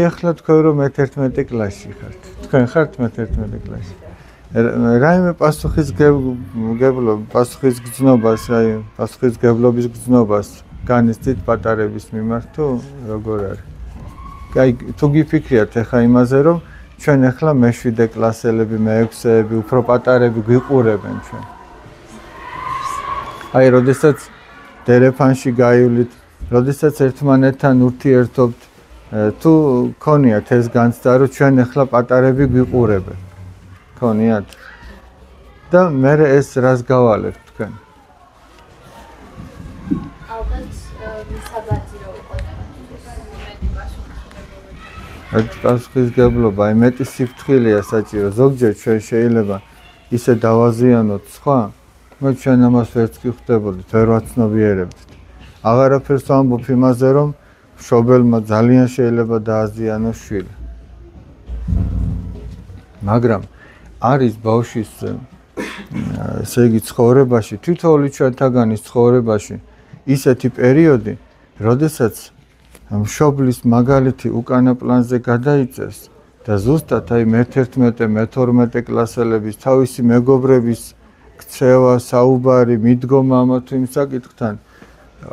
ეხლა თქვენ რომ მე-11 კლასში ხართ. თქვენ ხართ მე-11 კლასში. რაიმე პასუხისგებლობას, აი პასუხისგებლობის გზნობას განიცდით პატარების მიმართ თუ როგორ არის? აი თუ გიფიქრიათ ახლა იმაზე რომ ჩვენ ახლა მე-7 კლასელები, მე-6-ები, უფრო პატარები გვიყურებენ ჩვენ. აი როდესაც დერეფანში გაივლით, როდესაც ერთმანეთთან ურთიერთობთ, თუ ქონიათ ეს განცდა რომ ჩვენ ახლა პატარები გვიყურებენ. ქონიათ? და მე ეს რას გავალებთ თქვენ? ალბათ მისაბაძი რო იყო პასუხისგებლობა, აი მეტი სიფრთხილეა საჭირო. ზოგჯერ ჩვენ შეიძლება ისე დავაზიანოთ სხვა, მაგრამ ჩვენ ამას ვერც კი ხვდებოდით, ვერ ვაცნობიერებდით. აღარაფერს ვამბობ იმაზე, რომ მშობელმა ძალიან შეიძლება დააზიანოს შვილი. მაგრამ არის ბავშვის ესე იგი ცხოვრებაში, თითოეული ჩვენთაგანის ცხოვრებაში ისეთი პერიოდი, როდესაც მშობლის მაგალითი უკანა პლანზე გადაიწევს და ზუსტად აი მე-11, მე-12 კლასელების თავისი მეგობრების ქცევა, საუბარი, მიდგომა ამა თუ იმ საკითხთან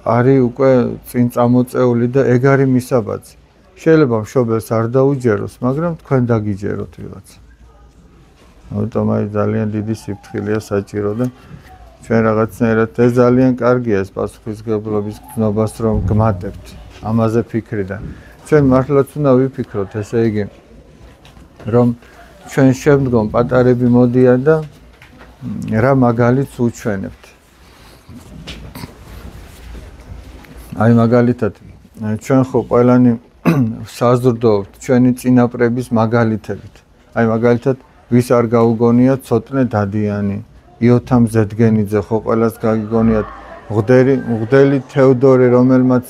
არის უკვე წინ წამოწეული და ეგ არის მისაბაძი. შეიძლება მშობელს არ დაუჯეროს, მაგრამ თქვენ დაგიჯეროთ ვიღაცა. ამიტომ აი ძალიან დიდი სიფრთხილეა საჭირო და ჩვენ რაღაცნაირად ეს ძალიან კარგია ეს პასუხისგებლობის გზნობას რომ გმატებთ ამაზე ფიქრი და ჩვენ მართლაც უნდა ვიფიქროთ ესე იგი რომ ჩვენ შემდგომ პატარები მოდიან და რა მაგალითს უჩვენებთ. აი მაგალითად ჩვენ ხო ყველანი საზრდოობთ ჩვენი წინაპრების მაგალითებით. აი მაგალითად ვის არ გაუგონიათ ცოტნე დადიანი, იოთამ ზედგენიძე ხო ყველას გაგიგონიათ, მღვდელი თეოდორე, რომელმაც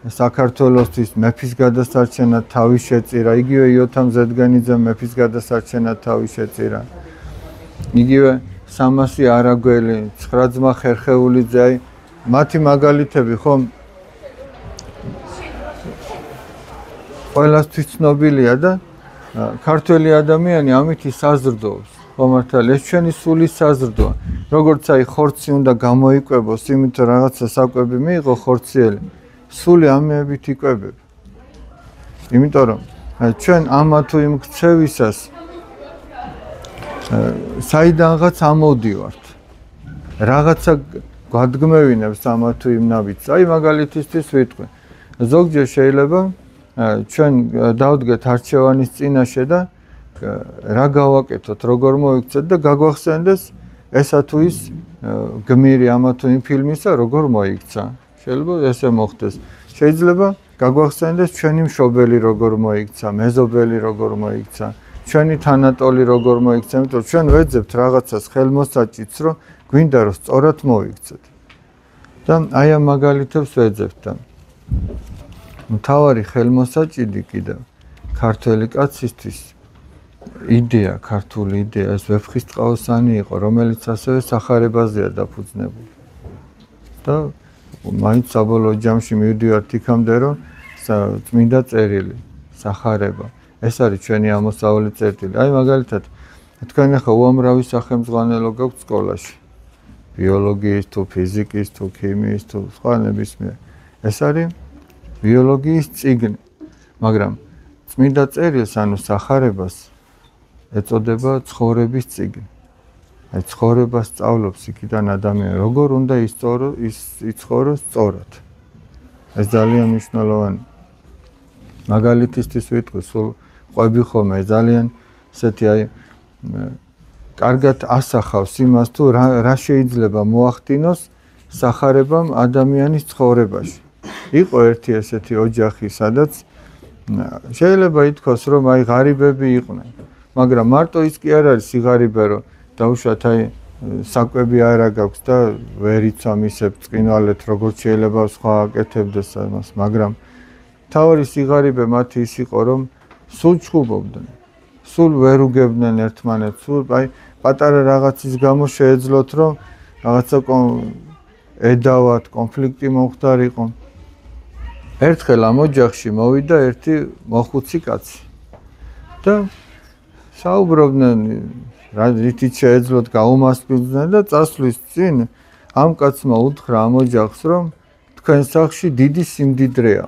საქართველოსთვის მეფის გადასარჩენად თავი შეწირა, იგივე იოთამ ზედგენიძემ მეფის გადასარჩენად თავი შეწირა. იგივე სამასი არაგველი, ცხრაძმა ხერხეულიძე, აი მათი მაგალითები ხომ ყველასთვის ცნობილია და ქართველი ადამიანი ამით საზრდოობს. ხო მართალია, ეს ჩვენი სულის საზრდოა. როგორც აი ხორცი უნდა გამოიკვებოს, იმიტომ რაღაცა საკვები მიიღო ხორციელი. სული ამებით იკვებება. იმიტომ რომ ჩვენ ამა თუ იმ ქცევისას საიდანღაც ამოვდივართ. რაღაცა გვადგმევინებს ამა თუ იმ ნაბიჯს. აი მაგალითისთვის ვიტყვი. ზოგჯერ შეიძლება ჩვენ დავდგეთ არჩევანის წინაშე და რა გავაკეთოთ, როგორ მოიქცეთ და გაგვახსენდეს ესა თუ ის გმირი ამა თუ იმ ფილმისა როგორ მოიქცა. შეიძლება ესე მოხდეს. შეიძლება გაგვახსენდეს ჩვენი მშობელი როგორ მოიქცა, მეზობელი როგორ მოიქცა, ჩვენი თანატოლი როგორ მოიქცა, იმიტომ ჩვენ ვეძებთ რაღაცას ხელმოსაჭიც, რომ გვინდა რომ სწორად მოიქცეთ. და აი ამ მაგალითებს ვეძებთ და მთავარი ხელმოსაჭიდი კიდევ ქართველი კაცისთვის იდეა, ქართული იდეა, ეს ვეფხისტყაოსანი იყო, რომელიც ასევე სახარებაზეა დაფუძნებული. და მაინც საბოლოო ჯამში მივდივართ იქამდე, რომ წმინდა წერილი, სახარება. ეს არის ჩვენი ამოსავალი წერტილი. აი მაგალითად, თქვენ ახლა უამრავი სახელმძღვანელო გაქვთ სკოლაში. ბიოლოგიის თუ ფიზიკის თუ ქიმიის თუ სხვა ნებისმიერ. ეს არის ბიოლოგიის წიგნი. მაგრამ წმინდა წერილს, ანუ სახარებას ეწოდება ცხოვრების წიგნი. აი ცხოვრებას სწავლობს იქიდან ადამიანი, როგორ უნდა იცხოვროს სწორად. ეს ძალიან მნიშვნელოვანია. მაგალითისთვის ვიტყვი, სულ ყვები ხომ ძალიან ესეთი აი კარგად ასახავს იმას თუ რა შეიძლება მოახდინოს სახარებამ ადამიანის ცხოვრებაში. იყო ერთი ესეთი ოჯახი, სადაც შეიძლება ითქვას, რომ აი ღარიბები იყვნენ. მაგრამ მარტო ის კი არ არის სიღარიბე, რომ დაუშვათ აი საკვები არა გაქვს და ვერ იცვა მისებ წკინვალეთ, როგორც შეიძლება სხვა აკეთებდეს ამას, მაგრამ თავი სიღარიბე მათი ის იყო, რომ სულ ჩხუბობდნენ. სულ ვერ უგებდნენ ერთმანეთს, სულ აი პატარა რაღაცის გამო შეეძლოთ, რომ რაღაცა ედავათ, კონფლიქტი მომხდარიყო. ერთხელ ამ ოჯახში მოვიდა ერთი მოხუცი კაცი და საუბრობდნენ რითიც შეეძლოთ გაუმასპინძლდნენ და წასვლის წინ ამ კაცმა უთხრა ამ ოჯახს რომ თქვენ სახლში დიდი სიმდიდრეა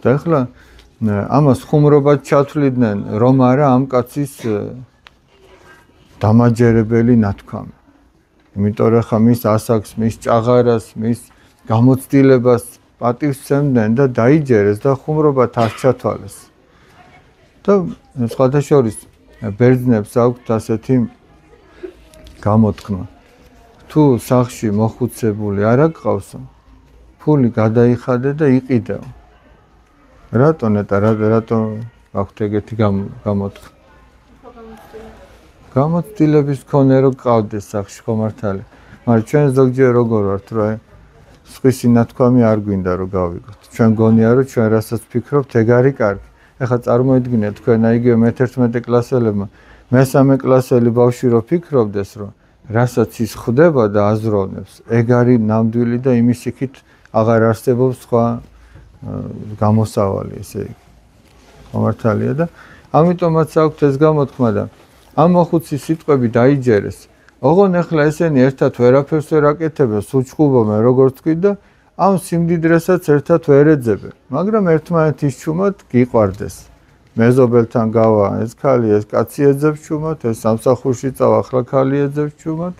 და ახლა ამას ხუმრობად ჩათვლიდნენ რომ არა ამ კაცის დამაჯერებელი ნათქვამი იმიტომ რომ ხა მის ასაკს მის ჭაღარას მის გამოცდილებას პატივს სცემდნენ და დაიჯერეს და ხუმრობად არ ჩათვალეს და სხვადასხვა ბერძნებს აქვთ ასეთი გამოთქმა თუ სახლში მოხუცებული არ აკყავსო ფული გადაიხადე და იყიდეო რატო ნეტა რატო აქვთ ეგეთი გამოთქმა გამოცდილების მქონე რომ ყავდეს სახლში ხო მართალი მაგრამ ჩვენ ზოგჯერ როგორ ვართ რომ სხვისი ნათქვამი არ გვინდა რომ გავიგოთ ჩვენ გონია რომ ჩვენ რასაც ფიქრობთ ეგ არის კარგი ეხლა წარმოიდგინეთ თქვენ აიგივე მე-11 კლასელებმა მე-3 კლასელი ბავშვი რო ფიქრობდეს რომ რასაც ის ხვდება და აზროვნებს ეგ არის ნამდვილი და იმის იქით აღარ არსებობს სხვა გამოსავალი ესე იგი მართალია და ამიტომაც აქვთ ეს გამოთქმა და ამ მოხუცის სიტყვები დაიჯერეს ოღონ ახლა ესენი ერთად ვერაფერს ვერ აკეთებენ სუჩხუბობენ როგორც თქვი და ამ სიმდიდრესაც ერთად ვერ ეძებენ მაგრამ ერთმანეთის ჩუმად გიყვარდეს მეზობელთან გავა ეს ქალი ეს კაცი ეძებს ჩუმად ეს სამსახურში წავა ახლა ქალი ეძებს ჩუმად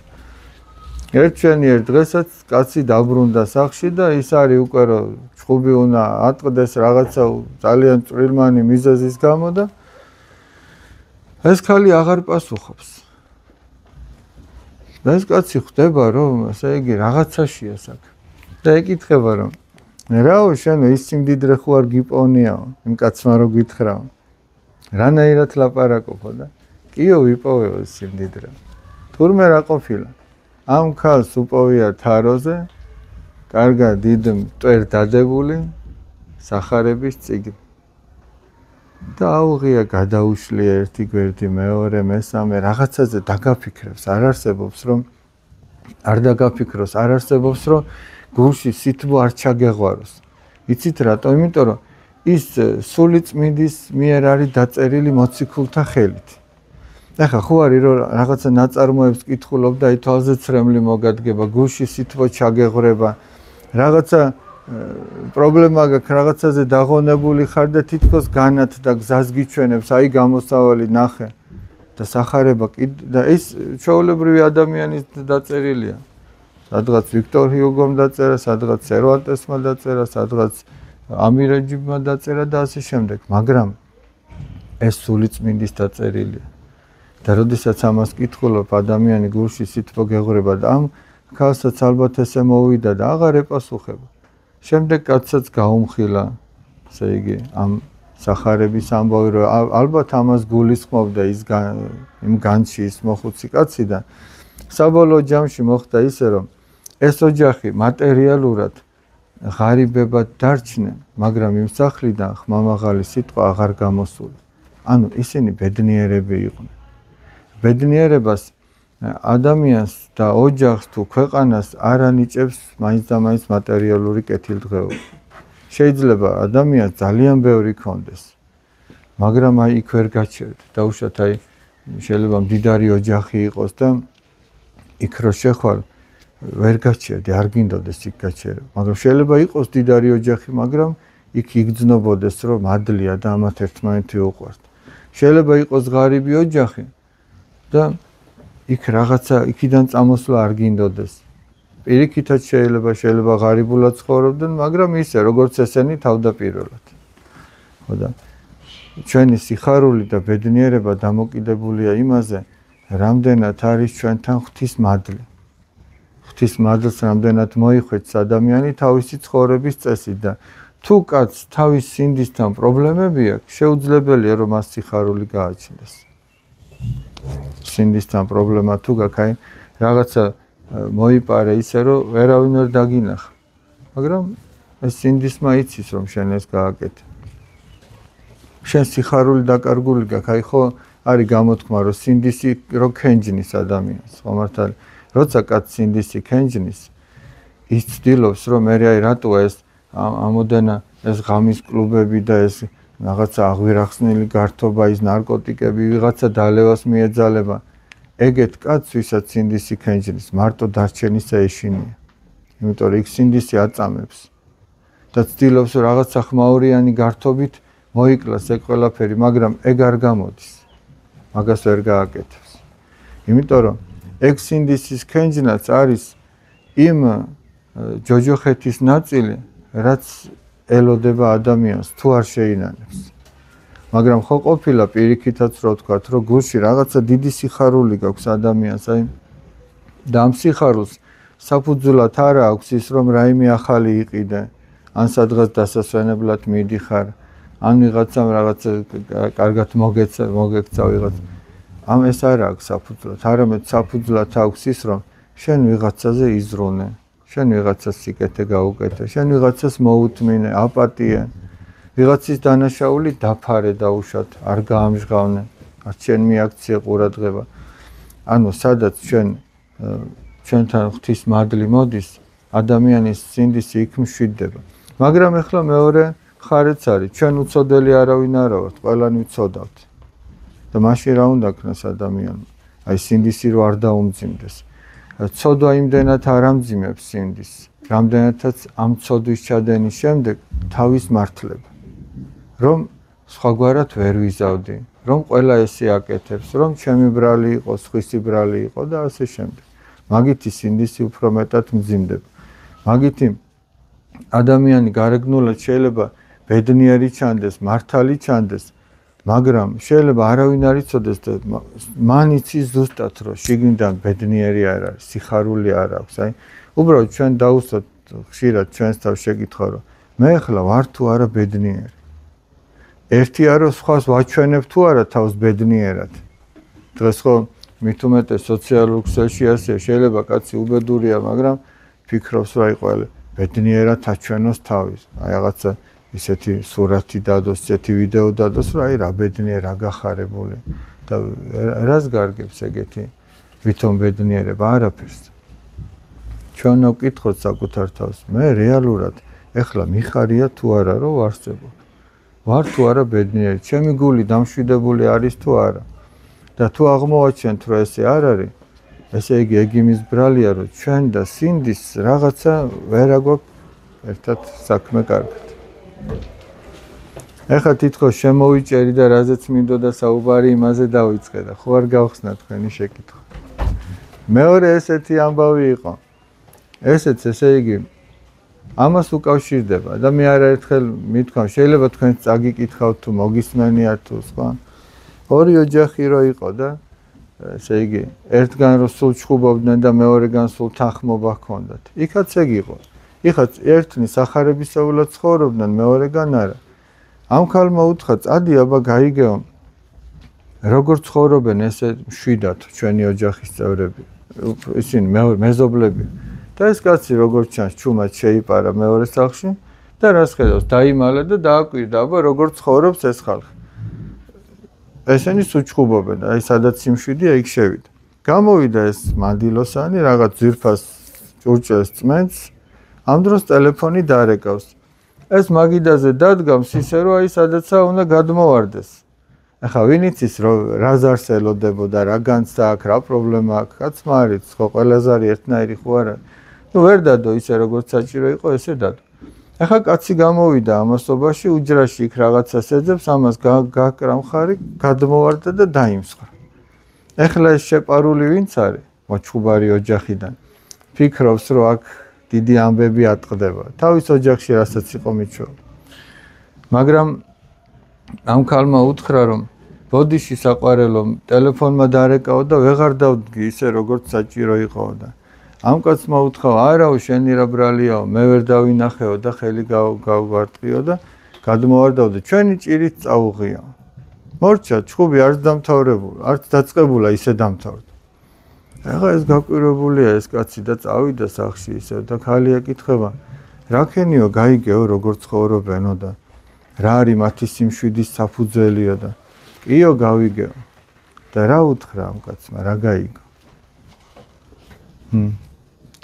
ერთჩენიერ დღესაც კაცი დაბრუნდა სახლში და ის არის უკვე რომ ჩხუბი უნდა ატყდეს რაღაცა ძალიან წვრილმანი მიზეზის გამო და ეს ქალი აღარ პასუხობს და ეს კაცი ხვდება რომ ესე იგი რაღაცაშია საქმე და ეკითხება რომ რაო შენ ის სიმდიდრე ხო არ გიპოვნიაო იმ კაცმა რო გითხრაო რანაირად ლაპარაკობო და კიო ვიპოვეო ეს სიმდიდრე თურმე რა ყოფილა ამ ქალს უპოვია თაროზე კარგად დიდ მტვერ დადებული სახარების წიგნი და აუღია გადაუშლია ერთი გვერდი მეორე მესამე რაღაცაზე დაგაფიქრებს არ არსებობს რომ არ დაგაფიქროს არ არსებობს რომ გულში სითბო არ ჩაგეღვაროს იცით რატო იმიტომ რომ ის სულიწმინდის მიერ არის დაწერილი მოციქულთა ხელით ეხა ხო არის რომ რაღაცა ნაწარმოებს კითხულობ და თვალზე ცრემლი მოგადგება გულში სითბო ჩაგეღვრება რაღაცა პრობლემა გაქვს რაღაცაზე დაღონებული ხარ და თითქოს განათ და გზას გიჩვენებს აი გამოსავალი ნახე და სახარება და ეს ჩვეულებრივი ადამიანის დაწერილია სადღაც ვიქტორ ჰიუგომ დაწერა სადღაც სერვანტესმა დაწერა სადღაც ამირეჯიბმა დაწერა და ასე შემდეგ მაგრამ ეს სულიწმინდის დაწერილია და როდესაც ამას კითხულობ ადამიანი გულში სითბო გეღვრება და ამ ქალსაც ალბათ ესე მოვიდა და აღარ ეპასუხება შემდეგ კაცსაც გაუმხილა ესე იგი ამ სახარების ამბავი რომ ალბათ ამას გულისხმობდა ის იმ განში ის მოხუცი კაცი და საბოლოო ჯამში მოხდა ისე რომ ეს ოჯახი მატერიალურად ღარიბებად დარჩნენ მაგრამ იმ სახლიდან ხმამაღალი სიტყვა აღარ გამოსულა ანუ ისინი ბედნიერები იყვნენ ბედნიერებას ადამიანს და ოჯახს თუ ქვეყანას არ ანიჭებს მაინც და მაინც მატერიალური კეთილდღეობა. შეიძლება ადამიანს ძალიან ბევრი ქონდეს, მაგრამ აი იქ ვერ გაჩერდა. დაუშვათ აი შეიძლება მდიდარი ოჯახი იყოს და იქ რო შეხვალ ვერ გაჩერდი, არ გინდოდეს იქ გაჩერება. მაგრამ შეიძლება იყოს მდიდარი ოჯახი, მაგრამ იქ იგრძნობოდეს რომ მადლია და ამათ ერთმანეთი უყვართ. შეიძლება იყოს ღარიბი ოჯახი და იქ რაღაცა იქიდან წამოსვლა არ გინდოდეს. პირიქითაც შეიძლება ღარიბულად ცხოვრობდნენ, მაგრამ ისე როგორც ესენი თავდაპირველად. ხო და ჩვენი სიხარული და ბედნიერება დამოკიდებულია იმაზე, რამდენად არის ჩვენთან ღვთის მადლი. ღვთის მადლს რამდენად მოიხვეჭს ადამიანი თავისი ცხოვრების წესით და თუ კაც თავის სინდისთან პრობლემები აქვს, შეუძლებელია რომ მას სიხარული გააჩნდეს. სინდისთან პრობლემა თუ გაქვს, აი რაღაცა მოიპარე ისე რომ ვერავინ ვერ დაგინახა. მაგრამ ეს სინდისმა იცის რომ შენ ეს გააკეთე. შენ სიხარული დაკარგული გაქვს, აი ხო არის გამოთქმა რომ სინდისი რო ქენჯნის ადამიანს, ხო მართალი როცა კაც სინდისი ქენჯნის ის ცდილობს რომ მე აი რატოა ეს ამოდენა ეს ღამის კლუბები და ეს რაღაცა აღვირახსნილი გართობა, ის ნარკოტიკები, ვიღაცა დალევას მიეძალება. ეგეთ კაცს, ვისაც სინდისი ქენჯნის, მარტო დარჩენისა ეშინია. იმიტომ რომ იქ სინდისი აწამებს და ცდილობს რომ რაღაცა ხმაურიანი გართობით მოიკლას ეგ ყველაფერი, მაგრამ ეგ არ გამოდის. მაგას ვერ გააკეთებს. იმიტომ რომ ეგ სინდისის ქენჯნაც არის იმ ჯოჯოხეთის ნაწილი, რაც ელოდება ადამიანს თუ არ შეინანებს. მაგრამ ხო ყოფილა პირიქითაც რო ვთქვათ, რომ გულში რაღაცა დიდი სიხარული გაქვს ადამიანს, აი და ამ სიხარულს საფუძვლად არა აქვს ის, რომ რაიმე ახალი იყიდე, ან სადღაც დასასვენებლად მიდიხარ, ან ვიღაცამ რაღაცა კარგად მოგექცა ვიღაც. ამ ეს არ აქვს საფუძვლად, არამედ საფუძვლად აქვს ის, რომ შენ ვიღაცაზე იზრუნე, შენ ვიღაცას სიკეთე გაუკეთე, შენ ვიღაცას მოუთმინე, აპატიე, ვიღაცის დანაშაული დაფარე დაუშვათ, არ გაამჟღავნე, არ შენ მიაქცია ყურადღება. ანუ სადაც ჩვენთან ღვთის მადლი მოდის, ადამიანის სინდისი იქ მშვიდდება. მაგრამ ახლა მეორე ხარეც არის, ჩვენ უცოდელი არავინ არა ვართ, ყველანი ვცოდავთ. და მაშინ რა უნდა ქნას ადამიანმა? აი სინდისი რო არ დაუმძიმდეს. ცოდვა იმდენად არ ამძიმებს სინდისს, რამდენადაც ამ ცოდვის ჩადენის შემდეგ თავის მართლება. რომ სხვაგვარად ვერ ვიზავდი, რომ ყველა ესე აკეთებს, რომ ჩემი ბრალი იყო, სხვისი ბრალი იყო და ასე შემდეგ. მაგითი სინდისი უფრო მეტად მძიმდება. მაგითი ადამიანი გარეგნულად შეიძლება ბედნიერი ჩანდეს, მართალი ჩანდეს, მაგრამ შეიძლება არავინ არ იცოდეს და მან იცის ზუსტად, რომ შიგნიდან ბედნიერი არ არის, სიხარული არ აქვს. აი, უბრალოდ ჩვენ დავუსვათ ხშირად ჩვენს თავს შეკითხვა, რომ მე ახლა ვარ თუ არა ბედნიერი. ერთია რომ სხვას ვაჩვენებ თუ არა თავს ბედნიერად. დღეს ხო მით უმეტეს სოციალურ ქსელში ასე შეიძლება კაცი უბედურია, მაგრამ ფიქრობს რომ აი ყველა ბედნიერად აჩვენოს თავის. აი რაღაცა ისეთი სურათი დადოს, ისეთი ვიდეო დადოს, რომ აი რა ბედნიერ, რა გახარებული და რას გარგებს ეგეთი ვითომ ბედნიერება? არაფერს. ჩვენ ვკითხოთ საკუთარ თავს, მე რეალურად ეხლა მიხარია თუ არა რომ ვარსებობ. ვარ თუ არა ბედნიერი, ჩემი გული დამშვიდებული არის თუ არა. და თუ აღმოვაჩენთ რომ ესე არ არის, ესე იგი ეგ იმის ბრალია, რომ ჩვენ და სინდის რაღაცა ვერ აგვაქვს ერთად საქმე კარგად. ეხლა თითქოს შემოვიჭერი და რაზეც მინდოდა საუბარი იმაზე დავიწყე და ხო არ გავხსნა თქვენი შეკითხვა. მეორე ესეთი ამბავი იყო. ესეც ესე იგი ამას უკავშირდება და მე არაერთხელ მithქვამ, შეიძლება თქვენ წაგიკითხავთ თუ მოგისმენიათ თუ სხვა. ორი ოჯახი რო იყო და ესე იგი ერთგან რო სულ ჩხუბობდნენ და მეორეგან სულ თანხმობა ჰქონდათ. იქაც ეგ იყო. იქაც ერთნი სახარებისეულად ცხოვრობდნენ, მეორეგან არა. ამ ქალმა უთხრა, წადი აბა გაიგეო. როგორ ცხოვრობენ ესე მშვიდად ჩვენი ოჯახის წევრები, ისინი მეზობლები. და ეს კაცი როგორც ჩანს, ჩუმად შეიპარა მეორე სახლში და რას ხედავს, დაიმალა და დააკვირდა, აბა როგორ ცხოვრობს ეს ხალხი. ესენი სუჩხუბობენ, აი სადაც სიმშვიდეა, იქ შევიდა. გამოვიდა ეს მანდილოსანი, რაღაც ძვირფას ჭურჭელს წმენს, ამ დროს ტელეფონი დარეკავს. ეს მაგიდაზე დადგამს ისე, რომ აი სადაცა უნდა გადმოვარდეს. ახლა ვინ იცის, რა ზარს ელოდებოდა, რა განცდა აქვს, რა პრობლემა აქვს, კაცმა არ იცის, ხო ყველაზე არის ერთნაირი ხო არა. ნუ ვერ დადო ისე როგორც საჭირო იყო, ესე დადო. ახლა კაცი გამოვიდა ამასობაში, უჯრაში იქ რაღაცას ეძებს, ამას გააკრა მხარი, გადმოვარდა და დაიმსხვრა. ახლა ეს შეპარული ვინც არის, მოჩხუბარი ოჯახიდან, ფიქრობს, რომ აქ დიდი ამბები ატყდება. თავის ოჯახში რასაც იყო მიჩვეულ. მაგრამ ამ ქალმა უთხრა, რომ ბოდიში საყვარელო, ტელეფონმა დარეკაო და ვეღარ დავდგი ისე როგორც საჭირო იყო და ამ კაცმა უთხრა, არაო შენი რა ბრალიაო, მე ვერ დავინახეო და ხელი გავგვარტყიო და გადმოვარდაო და ჩვენი ჭირით წაუღია. მორჩა, ჩხუბი არც დამთავრებულა, არც დაწყებულა, ისე დამთავრდა. ახლა ეს გაკვირვებულია ეს კაცი და წავიდა სახლში ისე და ქალი ეკითხება, რა ქენიო გაიგეო როგორ ცხოვრობენო და რა არის მათი სიმშვიდის საფუძველიო და კიო გავიგეო. და რა უთხრა ამ კაცმა, რა გაიგო?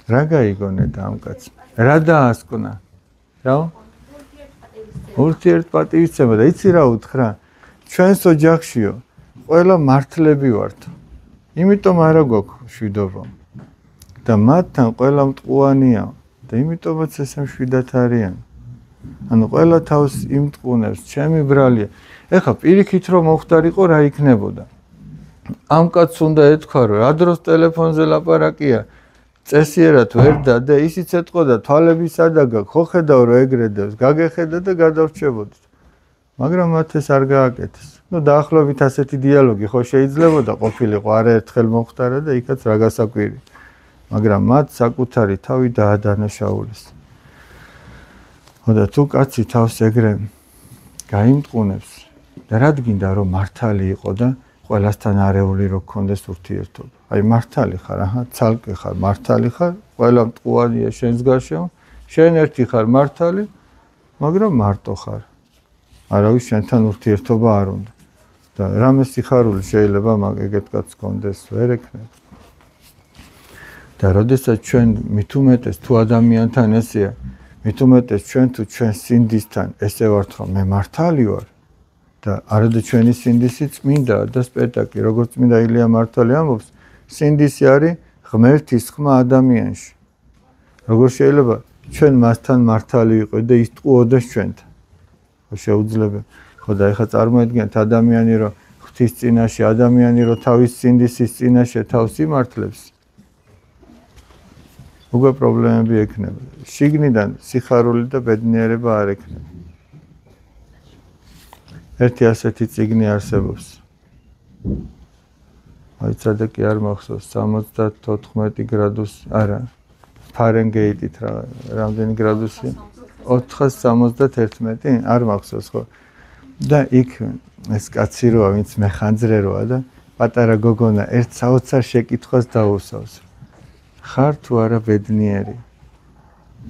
რა გაიგონე და ამ კაცმა? რა დაასკვნა? რა? ურთიერთპატივისცემა და იცი რა უთხრა? ჩვენს ოჯახშიო ყველა მართლები ვართ. იმიტომ არა გვაქვს მშვიდობა. და მათთან ყველა მტყუანია და იმიტომაც ესე მშვიდად არიან. ანუ ყველა თავს იმტყუნებს, ჩემი ბრალია. ეხლა პირიქით რომ მოხდარიყო რა იქნებოდა? ამ კაცს უნდა ეთქვა რომ რა დროს ტელეფონზე ლაპარაკია, წესიერად ვერ და ისიც ეთყოდა თვალები სადაგა, ხო ხედავ რომ ეგრედებს, გაგეხედა და გადავრჩებოდით. მაგრამ მათ ეს არ გააკეთეს. ნუ დაახლოებით ასეთი დიალოგი ხო შეიძლებოდა ყოფილიყო, არაერთხელ მოხდარა და იქაც რა გასაკვირი. მაგრამ მათ საკუთარი თავი დაადანაშაულეს. და თუ კაცი თავს ეგრე გაიმტყუნებს და რადგინდა რომ მართალი იყო და ყველასთან არეული რო გქონდეს ურთიერთობა. აი მართალი ხარ, აჰა, ცალკე ხარ, მართალი ხარ, ყველა მტყუარია შენს გარშემო, შენ ერთი ხარ მართალი, მაგრამ მარტო ხარ. არავის შენთან ურთიერთობა არ უნდა. და რამე სიხარული შეიძლება ეგეთ კაცს გქონდეს, ვერ ექნება. და როდესაც ჩვენ მით უმეტეს თუ ადამიანთან ესეა, მით უმეტეს ჩვენ თუ ჩვენ სინდისთან ესე ვართ რომ მე მართალი ვარ და არადა ჩვენი სინდისი წმინდაა და სპექტაკლი როგორც წმინდა ილია მართალი ამბობს სინდისი არის ღმერთის ხმა ადამიანში როგორ შეიძლება ჩვენ მასთან მართალი ვიყო და ის ტყუოდეს ჩვენთან ხო შეუძლებელი ხო და ეხლა წარმოედგინეთ ადამიანი რომ ღვთის წინაშე ადამიანი რომ თავის სინდისის წინაშე თავს იმართლებს უკვე პრობლემები ექნება. შიგნიდან სიხარული და ბედნიერება არ ექნება. ერთი ასეთი წიგნი არსებობს. აი ცადაკი არ მახსოვს 74 გრადუსი, არა. ფარენგეიტით რამდენი გრადუსი? 471 არ მახსოვს ხო. და იქ ეს კაცი როა, ვინც მეხანძრე როა და პატარა გოგონა ერთ საოცარ შეკითხვას დაუსვავს. ხარ თუ არა ბედნიერი?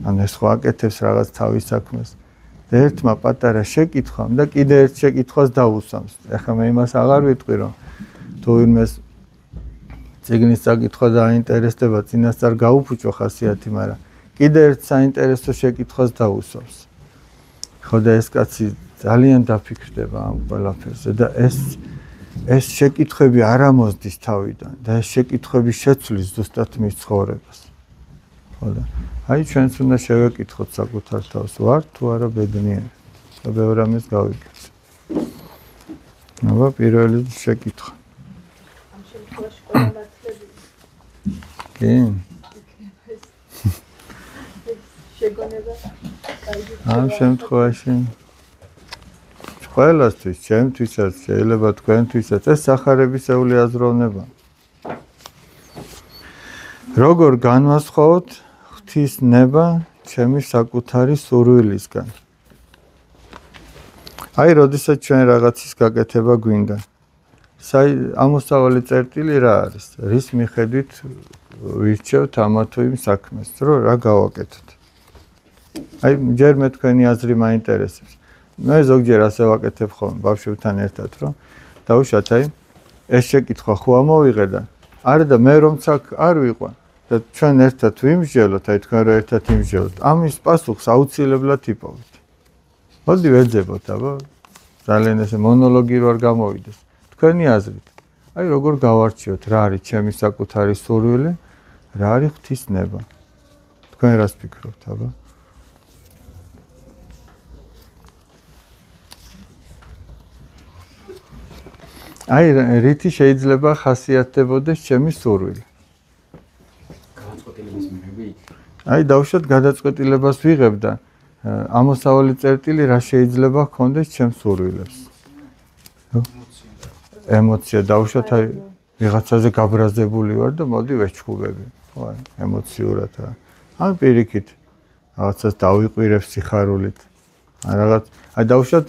ანუ ეს ხო აკეთებს რაღაც თავის საქმეს. და ერთმა პატარა შეკითხვამ და კიდე ერთ შეკითხვას დაუსვამს. ეხლა მე იმას აღარ ვიტყვი რომ თუ ვინმეს წიგნის საკითხვა დაინტერესდება, წინასწარ გაუფუჭო ხასიათი, მაგრამ კიდე ერთ საინტერესო შეკითხვას დაუსვამს. ხო და ეს კაცი ძალიან დაფიქრდება ამ ყველაფერზე და ეს შეკითხვები არ ამოსდის თავიდან და ეს შეკითხვები შეცვლის ზუსტად მის ცხოვრებას. ხო და აი ჩვენც უნდა შევეკითხოთ საკუთარ თავს, ვარ თუ არა ბედნიერი? და ბევრ ამას გავიგებთ. აბა პირველი შეკითხვა. ამ შემთხვევაში ყველა მართლები. კი. შეგონება. ამ შემთხვევაში ყველასთვის, ჩემთვისაც, შეიძლება თქვენთვისაც ეს სახარებისეული აზროვნება. როგორ განვასხვაოთ ღვთის ნება ჩემი საკუთარი სურვილისგან? აი, როდესაც ჩვენ რაღაცის გაკეთება გვინდა. ამოსავალი წერტილი რა არის? რის მიხედვით ვირჩევთ ამა თუ იმ საქმეს, რომ რა გავაკეთოთ? აი, ჯერ მე თქვენი აზრი მაინტერესებს. მე ზოგჯერ ასე ვაკეთებ ხოლმე ბავშვებთან ერთად, რომ დავუშვათ აი ეს შეკითხვა ხო ამოვიღე და არა და მე რომც აქ არ ვიყვა და ჩვენ ერთად ვიმსჯელოთ, აი თქვენ რა ერთად იმსჯელოთ. ამის პასუხს აუცილებლად იპოვეთ. მოდი ვეძებოთ, აბა ძალიან ესე მონოლოგი რო არ გამოვიდეს. თქვენი აზრით. აი როგორ გავარჩიოთ რა არის ჩემი საკუთარი სურვილი, რა არის ღვთის ნება. თქვენ რას ფიქრობთ, აბა? აი რითი შეიძლება ხასიათდებოდეს ჩემი სურვილი? გადაწყვეტილების მიღებით. აი დავუშვათ გადაწყვეტილებას ვიღებ და ამოსავალი წერტილი რა შეიძლება ჰქონდეს ჩემს სურვილებს? ემოცია დავუშვათ აი ვიღაცაზე გაბრაზებული ვარ და მოდი ვეჩხუბები. ხო აი ემოციურად რა. ან პირიქით რაღაცას დავიყვირებ სიხარულით. ან რაღაც აი დავუშვათ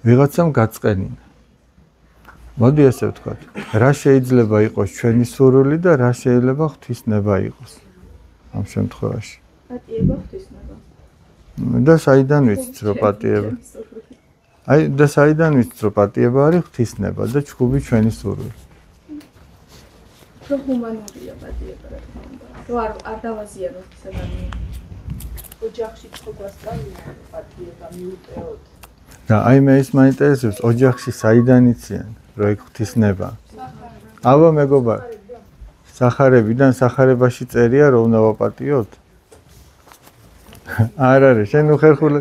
ვიღაცამ გაწყენინა. მოდი ესე ვთქვათ, რა შეიძლება იყოს ჩვენი სურვილი და რა შეიძლება ღვთის ნება იყოს ამ შემთხვევაში. პატიება ღვთის ნება. და საიდან ვიცით რომ პატიება? აი და საიდან ვიცით რომ პატიება არის ღვთის ნება და ჩხუბი ჩვენი სურვილი? რომ ჰუმანურია პატიება რა თქმა უნდა. რომ არ დავაზიანოთ ეს ადამიანი. ოჯახში ხო გვასწავლია პატიება მიუტეოთ. და აი მე ის მაინტერესებს ოჯახში საიდან იციან რომ ეგ ღვთისნება. აბა მეგობა სახარებიდან სახარებაში წერია რომ უნდა ვაპატიოთ? არ არის, შენ უხერხული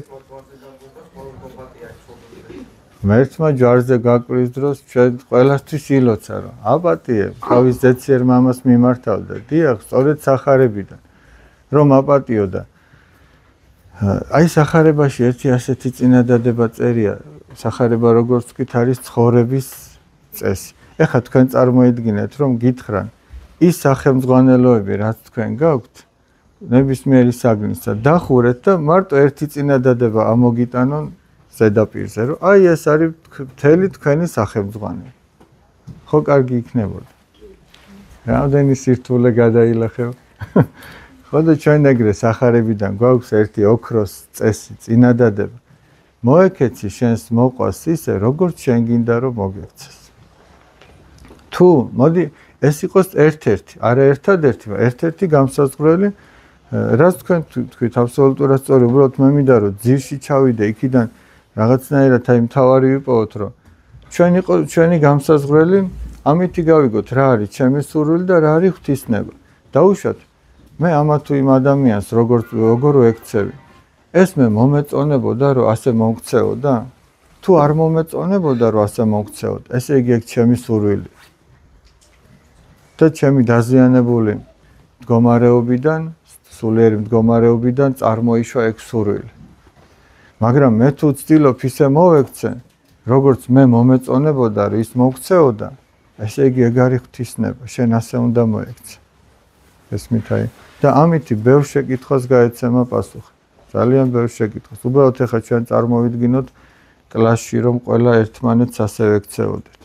მერცმა ჯარზე გაკვრის დროს ჩვენ ყველასთვის ილოცა რომ აპატიებ თავის ზეციერ მამას მიმართავდა. დიახ, სწორედ სახარებიდან რომ აპატიო და აი სახარებაში ერთი ასეთი წინადადება წერია. სახარება როგორც ვთქვით არის ცხოვრების წესი. ეხლა თქვენ წარმოიდგინეთ რომ გითხრან ის სახელმძღვანელოები რაც თქვენ გაქვთ ნებისმიერი საგნისა დახურეთ და მარტო ერთი წინადადება ამოგიტანონ ზედაპირზე რომ აი ეს არის მთელი თქვენი სახელმძღვანელი. ხო კარგი იქნებოდა. რამდენი სირთულე გადაილახებ. ხო და ჩვენ ეგრე სახარებიდან გვაქვს ერთი ოქროს წესი წინადადება. მოეკეცი შენს მოყვას ისე როგორც შენ გინდა რომ მოგექცეს. თუ მოდი ეს იყოს ერთ-ერთი, არა ერთადერთი, ერთ-ერთი გამსაზღვრელი რაც თქვენ თქვით აბსოლუტურად სწორი, უბრალოდ მე მინდა რომ ძირში ჩავიდე იქიდან რაღაცნაირად აი მთავარი ვიპოვოთ რომ ჩვენი გამსაზღვრელი ამითი გავიგოთ რა არის ჩემი სურვილი და რა არის ღვთისნება. დაუშვათ მე ამა თუ იმ ადამიანს როგორ ვექცევი. ეს მე მომეწონებოდა რომ ასე მომქცეოდა? თუ არ მომეწონებოდა რომ ასე მომქცეოდა, ესე იგი ეგ ჩემი სურვილი. და ჩემი დაზიანებული მდგომარეობიდან, სულიერი მდგომარეობიდან წარმოიშვა ეგ სურვილი. მაგრამ მე თუ ვცდილობ ისე მოვექცე, როგორც მე მომეწონებოდა რომ ის მოგქცეოდა, ესე იგი ეგ არის ღვთისნება, შენ ასე უნდა მოექცე. ესმით აი და ამითი ბევრ შეკითხვას გაეცემა პასუხი. ძალიან ბევრ შეკითხვას. უბრალოდ ეხლა ჩვენ წარმოვიდგინოთ კლასში რომ ყველა ერთმანეთს ასე ვექცეოდეთ.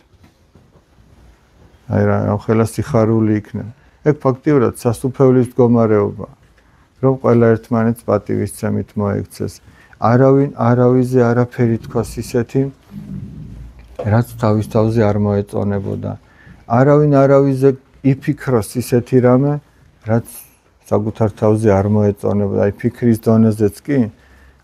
აი რა ხელა სიხარული იქნება. ეგ ფაქტიურად სასუფეველის მდგომარეობა. რომ ყველა ერთმანეთს პატივისცემით მოექცეს. არავინ არავიზე არაფერი თქვას ისეთი, რაც თავის თავზე არ მოეწონებოდა. არავინ არავიზე იფიქროს ისეთი რამე, რაც საკუთარ თავზე არ მოეწონებოდა. აი ფიქრის დონეზეც კი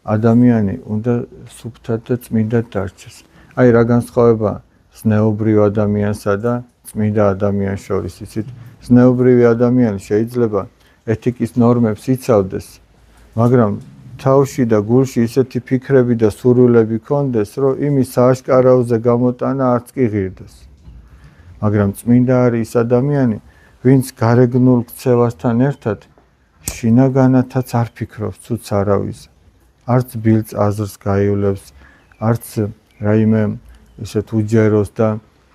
ადამიანი უნდა სუფთად და წმინდად დარჩეს. აი რა განსხვავება ზნეობრივ ადამიანსა და წმინდა ადამიანს შორის, იცით? ზნეობრივი ადამიანი შეიძლება ეთიკის ნორმებს იცავდეს, მაგრამ თავში და გულში ისეთი ფიქრები და სურვილები ქონდეს, რომ იმის სააშკარაოზე გამოტანა არც კი ღირდეს. მაგრამ წმინდა არის ის ადამიანი, ვინც გარეგნულ ქცევასთან ერთად შინაგანათაც არ ფიქრობს ცუც არავის. არც ბილწ აზრს გაივლებს, არც რაიმე ისეთ უჯეროს და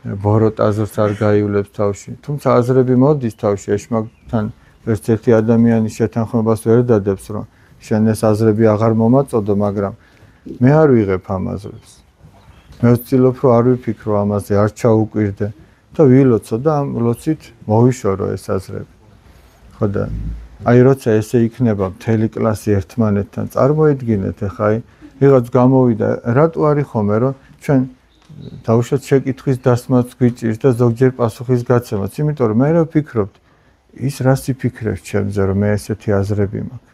ბოროტ აზრს არ გაივლებს თავში. თუმცა აზრები მოდის თავში, ეშმაკთან ვერც ერთი ადამიანი შეთანხმებას ვერ დადებს, რომ შენ ეს აზრები აღარ მომაწოდო, მაგრამ მე არ ვიღებ ამ აზრებს. მე ვცდილობ, რომ არ ვიფიქრო ამაზე, არ ჩაუკვირდე და ვილოცო და ამ ლოცვით მოვიშორო ეს აზრები. ხო და აი როცა ესე იქნება მთელი კლასი ერთმანეთთან, წარმოიდგინეთ ახლა აი ვიღაც გამოვიდა, რატო არის ხოლმე, რომ ჩვენ თავშოთ შეკითხვის დასმაც გვიჭირს და ზოგჯერ პასუხის გაცემაც, იმიტომ რომ მე რა ვფიქრობთ, ის რას იფიქრებს ჩემზე, რომ მე ესეთი აზრები მაქვს.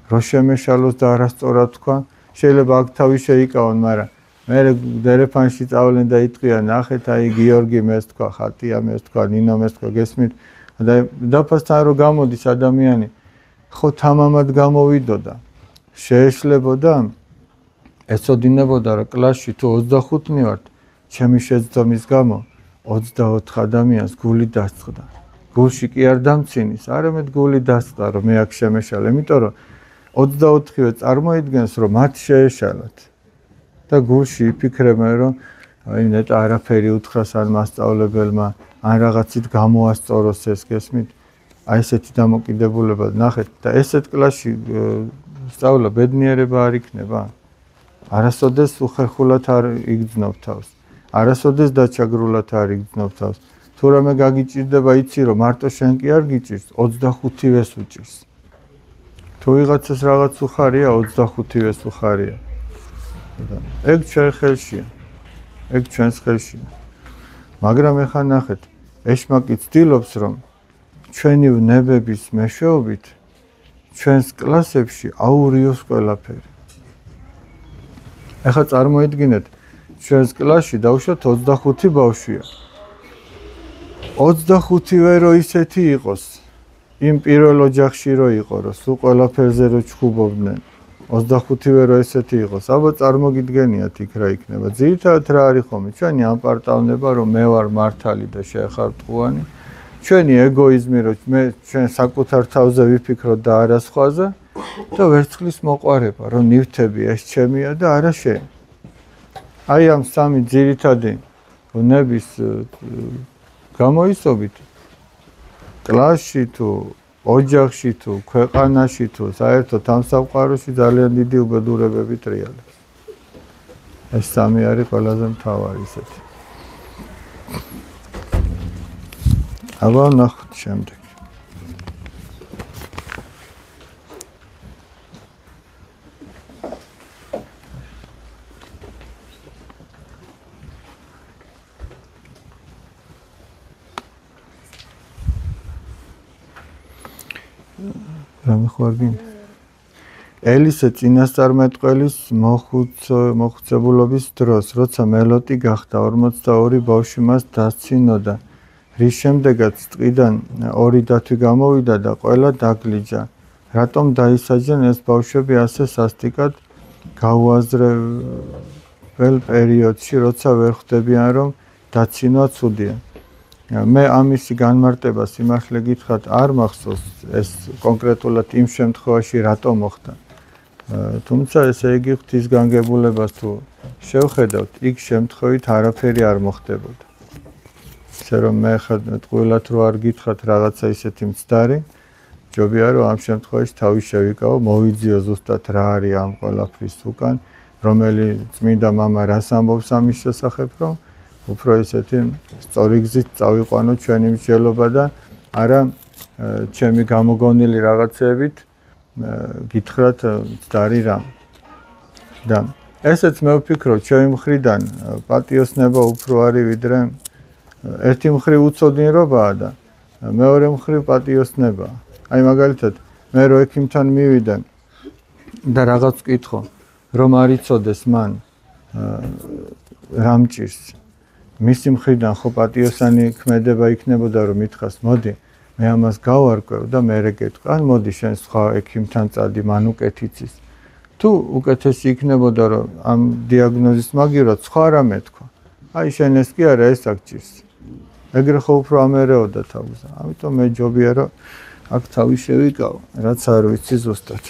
რო შემეშალოს და არასწორად თქვა, შეიძლება აქ თავი შეიკავონ, მაგრამ მე დერეფანში წავლენ და იტყვიან, ნახეთ, აი გიორგი მეს თქვა, ხატია მეს თქვა, ნინო მეს თქვა, გესმით? და დაფასთან რო გამოდის ადამიანი, ხო თამამად გამოვიდოდა, შეეშლებოდა, ეცოდინებოდა, რომ კლასში თუ 25-ნი ვართ, ჩემი შეცდომის გამო 24 ადამიანს გული დასწყდა. გულში კი არ დამცინის, არამედ გული დასწყდა, რომ მე აქ შემეშალე, იმიტომ რომ 24-ვე წარმოიდგენს, რომ მათ შეეშალათ. და გულში იფიქრებენ, რომ აი ნეტა არაფერი უთხრას ან მასწავლებელმა, ან რაღაცით გამოასწოროს ეს, გესმით? აი ესეთი დამოკიდებულება ნახეთ და ესეთ კლასში სწავლა ბედნიერება არ იქნება. არასოდეს უხერხულად არ იგრძნობ თავს. არასოდეს დაჩაგრულად არ იგრძნობ თავს. თუ რამე გაგიჭირდება, იცი რომ მარტო შენ კი არ გიჭირს, 25-ვეს უჭირს. თუ ვიღაცას რაღაც უხარია, 25-ვეს უხარია. ეგ ჩვენ ხელშია. ეგ ჩვენს ხელშია. მაგრამ ეხლა ნახეთ, ეშმაკი ცდილობს, რომ ჩვენი ვნებების მეშვეობით ჩვენს კლასებში აურიოს ყველაფერი. ეხლა წარმოიდგინეთ, ჩვენს კლასში დავუშვათ 25 ბავშვია. 25-ვე რო ისეთი იყოს, იმ პირველ ოჯახში რო იყო, რომ სულ ყველაფერზე რო ჩხუბობდნენ. 25-ვე რო ესეთი იყოს, ალბათ წარმოგიდგენიათ იქ რა იქნება. ძირითადად რა არის ხოლმე? ჩვენი ამპარტავნება, რომ მე ვარ მართალი და შეეხარწყუანი. ჩვენი ეგოიზმი, რომ მე ჩვენ საკუთარ თავზე ვიფიქროთ და არა სხვაზე და ვერცხლის მოყვარება, რომ ნივთები ეს ჩემია და არა შენი. აი ამ სამი ძირითადი ბუნების გამოისობით კლასში თუ ოჯახში თუ ქვეყანაში თუ საერთოდ ამ სამყაროში ძალიან დიდი უბედურებები ტრიალებს. ეს სამი არის ყველაზე მთავარი ისეთი. აბა ნახოთ შემდეგ. ელისე წინასწარმეტყველის მოხუცებულობის დროს, როცა მელოტი გახდა 42 ბავშვი მას დასცინოდა, რის შემდეგაც ტყიდან 2 დათვი გამოვიდა და ყველა დაგლიჯა. რატომ დაისაჯენ ეს ბავშვები ასე სასტიკად გაუაზრებელ პერიოდში, როცა ვერ ხვდებიან, რომ დაცინვა ცუდია. მე ამისი განმარტება სიმართლე გითხრათ არ მახსოვს ეს კონკრეტულად იმ შემთხვევაში რატომ მოხდა. თუმცა ესე იგი ღვთისგანგებულებას თუ შევხედავთ, იქ შემთხვევით არაფერი არ მოხდებოდა. ისე რომ მე ტყუილად რო არ გითხრათ რაღაცა ისეთი მცდარი, ჯობია რომ ამ შემთხვევაში თავი შევიკავო, მოვიძიო ზუსტად რა არის ამ ყველაფრის უკან, რომელი წმინდა მამა რას ამბობს ამის შესახებ, რომ უფრო ისეთი სწორი გზით წავიყვანო ჩვენი მსჯელობა და არა ჩემი გამოგონილი რაღაცეებით გითხრათ მცდარი რამ. და ესეც მე ვფიქრობ, ჩემი მხრიდან პატიოსნება უფრო არის ვიდრე ერთი მხრივ უცოდინრობაა და მეორე მხრივ პატიოსნებაა. აი მაგალითად, მე რო ექიმთან მივიდე და რაღაც ვკითხო, რომ არ იცოდეს მან რა მჭირს. მისი მხრიდან ხო პატიოსანი ქმედება იქნებოდა, რომ მითხას, მოდი, მე ამას გავარკვევ და მერე გეტყვი. ან მოდი შენ სხვა ექიმთან წადი, მან უკეთ იცის. თუ უკეთესი იქნებოდა, რომ ამ დიაგნოზის მაგივრად სხვა რამე თქვა. აი შენ ეს კი არა, ეს აქ ჭირს. ეგრე ხო უფრო ამერეოდა თავზე. ამიტომ მე ჯობია, რომ აქ თავი შევიკავო, რაც არ ვიცი ზუსტად.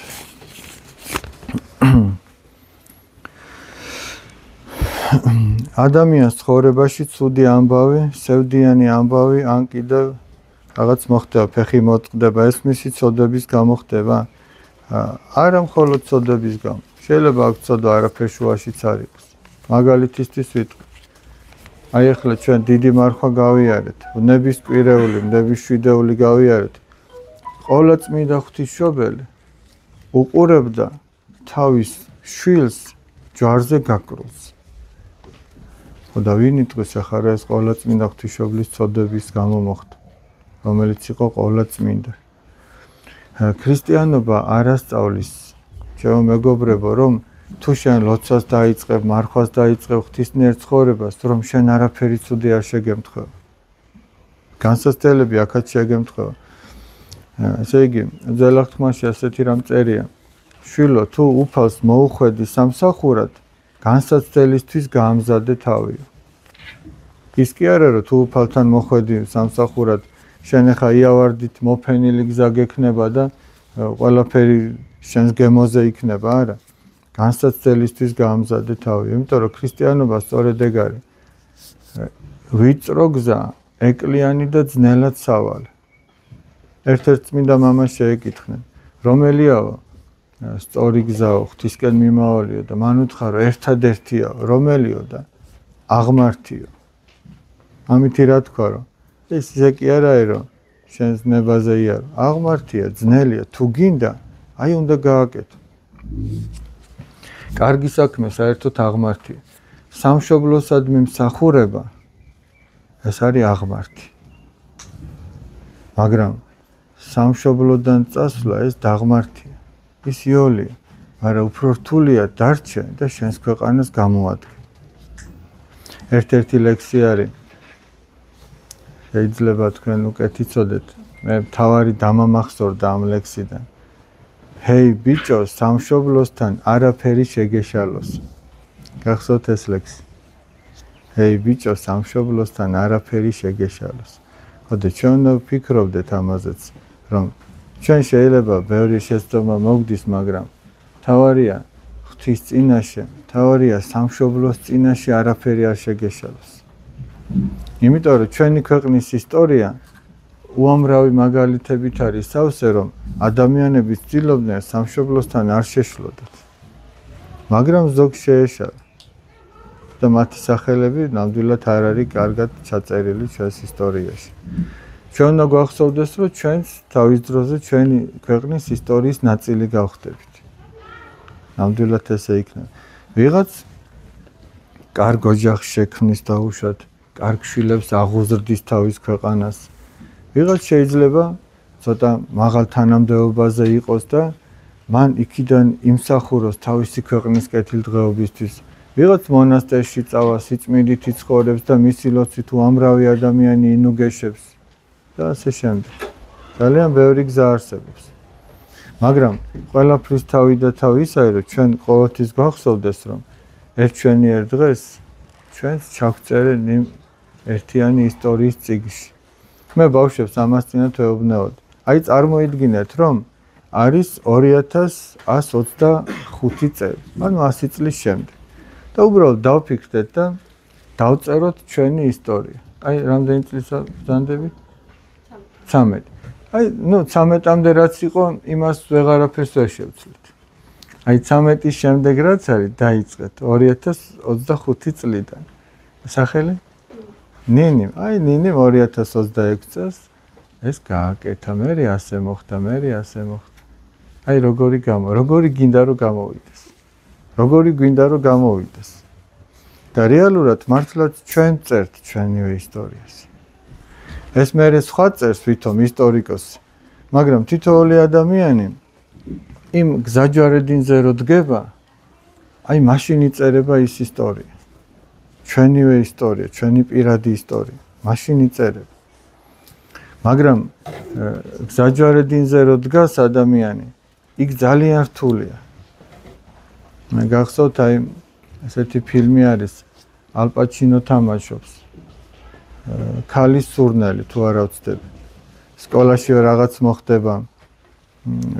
ადამიანს ცხოვრებაში ცუდი ამბავი, სევდიანი ამბავი, ან კიდევ რაღაც მოხდება, ფეხი მოწყდება, ეს მისი ცოდების გამო ხდება? არა მხოლოდ ცოდების გამო. შეიძლება აქ ცოდვა არაფერ შუაშიც არ იყოს. მაგალითისთვის ვიტყვი. აი ახლა ჩვენ დიდი მარხვა გავიარეთ, ნების კვირეული, ნების შვიდეული გავიარეთ. ყოვლა წმინდა ღვთისმშობელი უყურებდა თავის შვილს ჯვარზე გაკრულს. და ვინ იტყვის ახლა ეს ყოვლა წმინდა ღვთისმშობლის ცოდების გამო მოხდა, რომელიც იყო ყოვლა წმინდა. ქრისტიანობა არ ასწავლის, ჩემო მეგობრებო, რომ თუ შენ ლოცვას დაიწყებ, მარხვას დაიწყებ ღვთისნიერ ცხოვრებას, რომ შენ არაფერი ცუდი არ შეგემთხვევა. განსაცდელები აქაც შეგემთხვევა. ესე იგი, ძველ აღთქმაში ასეთი რამ წერია. შვილო, თუ უფალს მოუხვედი სამსახურად, განსაცდელისთვის გაამზადე თავიო. ის კი არა, რომ თუ უფალთან მოხვედი სამსახურად, შენ ახლა იავარდით მოფენილი გზა გექნება და ყველაფერი შენს გემოზე იქნება, არა. განსაცდელისთვის გაამზადე თავი, იმიტომ რომ ქრისტიანობა სწორედ ეგ არის. ვიწრო გზა, ეკლიანი და ძნელად სავალე. ერთ-ერთ წმინდა მამას შეეკითხნენ, რომელიაო სწორი გზაო, ღვთისკენ მიმავალიო და მან უთხრა, რომ ერთადერთია, რომელიო და აღმართიო. ამითი რა თქვა, რომ ეს ისე კი არაა, რომ შენს ნებაზე იარო. აღმართია, ძნელია, თუ გინდა, აი უნდა გააკეთო. კარგი საქმე საერთოდ აღმართია. სამშობლოსადმი მსახურება ეს არის აღმართი. მაგრამ სამშობლოდან წასვლა ეს დაღმართია. ის იოლია, მაგრამ უფრო რთულია დარჩე და შენს ქვეყანას გამოადგე. ერთ-ერთი ლექსი არის. შეიძლება თქვენ უკეთ იცოდეთ. მე თავარი დამამახსოვრდა ამ ლექსიდან. ჰეი ბიჭო, სამშობლოსთან არაფერი შეგეშალოს. გახსოვთ ეს ლექსი? ჰეი ბიჭო, სამშობლოსთან არაფერი შეგეშალოს. ხოდა ჩვენ ვფიქრობდეთ ამაზეც, რომ ჩვენ შეიძლება ბევრი შეცდომა მოგდის, მაგრამ თავარია ღვთის წინაშე, თავარია სამშობლოს წინაშე არაფერი არ შეგეშალოს. იმიტომ რომ ჩვენი ქვეყნის ისტორია უამრავი მაგალითებით არის სავსე, რომ ადამიანები ცდილობდნენ სამშობლოსთან არ შეშლოდათ. მაგრამ ზოგ შეეშალა. და მათი სახელები ნამდვილად არ არის კარგად ჩაწერილი ჩვენს ისტორიაში. ჩვენ უნდა გვახსოვდეს, რომ ჩვენს თავის დროზე ჩვენი ქვეყნის ისტორიის ნაწილი გავხდებით. ნამდვილად ესე იქნება. ვიღაც კარგ ოჯახს შექმნის დაუშვათ, კარგ შვილებს აღუზრდის თავის ქვეყანას. ვიღაც შეიძლება ცოტა მაღალ თანამდებობაზე იყოს და მან იქიდან იმსახუროს თავისი ქვეყნის კეთილდღეობისთვის. ვიღაც მონასტერში წავა, სიწმინდით იცხოვრებს და მისი ლოცვით უამრავი ადამიანი ინუგეშებს და ასე შემდეგ. ძალიან ბევრი გზა არსებობს. მაგრამ ყველაფრის თავი და თავი ისაა, რომ ჩვენ ყოველთვის გვახსოვდეს, რომ ჩვენიერ დღეს ჩვენს ჩაგვწერენ იმ ერთიანი ისტორიის წიგნში. მე ბავშვებს ამას წინათ ვეუბნებოდი. აი წარმოიდგინეთ, რომ არის 2125 წელი, ანუ 100 წლის შემდეგ. და უბრალოდ დავფიქრდეთ და დავწეროთ ჩვენი ისტორია. აი რამდენი წლისა ბრძანდებით? 13. აი, 13-მდე რაც იყო, იმას ვეღარაფერს ვერ შევცვლით. აი 13-ის შემდეგ რაც არის, დაიწყეთ 2025 წლიდან. სახელი? ნინიმ. აი ნინიმ 2026 წელს ეს გააკეთა, მე ასე მოხდა, აი როგორი გინდა რომ გამოვიდეს. როგორი გვინდა რომ გამოვიდეს. და რეალურად მართლაც ჩვენ წერთ ჩვენივე ისტორიას. ეს მერე სხვა წერს ვითომ ისტორიკოსი, მაგრამ თითოეული ადამიანი იმ გზაჯვარედინზე რო დგება, აი მაშინ იწერება ის ისტორია. ჩვენივე ისტორია, ჩვენი პირადი ისტორია, მაშინ იწერება. მაგრამ გზაჯვარედინზე რო დგას ადამიანი, იქ ძალიან რთულია. მე გახსოვთ აი ესეთი ფილმი არის ალ პაჩინო თამაშობს ქალის სურნელი თუ არა ვცდები სკოლაში რაღაც მოხდება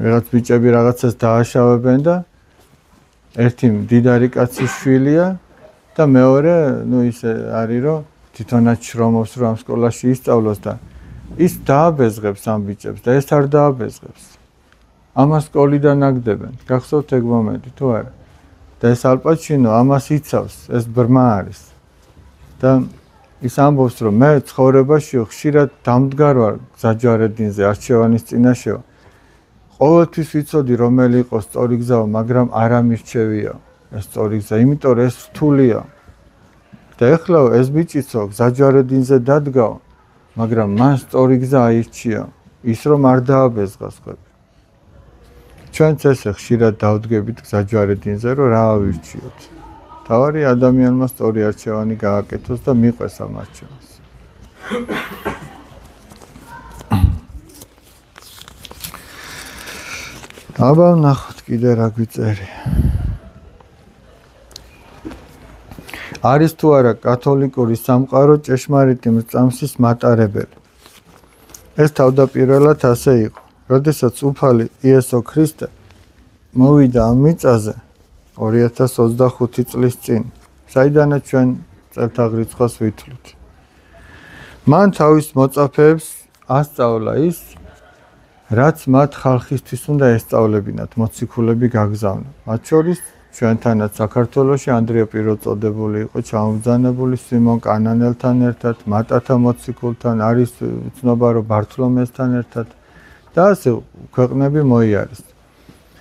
რაღაც ბიჭები რაღაცას დააშავებენ და ერთი მდიდარი კაცის შვილია და მეორე ისე არის რომ თვითონაც შრომობს რომ ამ სკოლაში ისწავლოს და ის დააბეზღებს ამ ბიჭებს და ეს არ დააბეზღებს ამას სკოლიდან აგდებენ გახსოვთ ეგ მომენტი თუ არა და ეს ალ პაჩინო ამას იცავს, ეს ბრმა არის. და ის ამბობს, რომ მე ცხოვრებაში ხშირად დამდგარ ვარ გზაჯვარედინზე, არჩევანის წინაშე. ყოველთვის ვიცოდი, რომელი იყოს სწორი გზა, მაგრამ არ ამირჩევია ეს სწორი გზა, იმიტომ რომ ეს რთულია. და ეხლა ეს ბიჭიცო გზაჯვარედინზე დადგა, მაგრამ მან სწორი გზა აირჩია, ის რომ არ დააბეზღას ხები. ჩვენც ესე ხშირად დავდგებით გზაჯვარედინზე, რომ რა ავირჩიოთ. თავარი ადამიანმა სწორი არჩევანი გააკეთოს და მიყვეს ამ არჩევანს. აბა ნახოთ კიდე რა გვიწერია. არის თუ არა კათოლიკური სამყარო ჭეშმარიტი მრწამსის მატარებელი. ეს თავდაპირველად ასე იყო. როდესაც უფალი იესო ქრისტე მოვიდა ამ მიწაზე 2025 წლის წინ, საიდანაც ჩვენ წელთაღრიცხვას ვითვლით. მან თავის მოწაფეებს ასწავლა ის, რაც მათ ხალხისთვის უნდა ესწავლებინათ, მოციქულები გაგზავნა. მათ შორის ჩვენთანაც საქართველოში ანდრია პიროწოდებული იყო ჩამობრძანებული სიმონ კანანელთან ერთად, მატათა მოციქულთან, არის ცნობა რომ ბართლომესთან ერთად. და ასე ქვეყნები მოიარეს.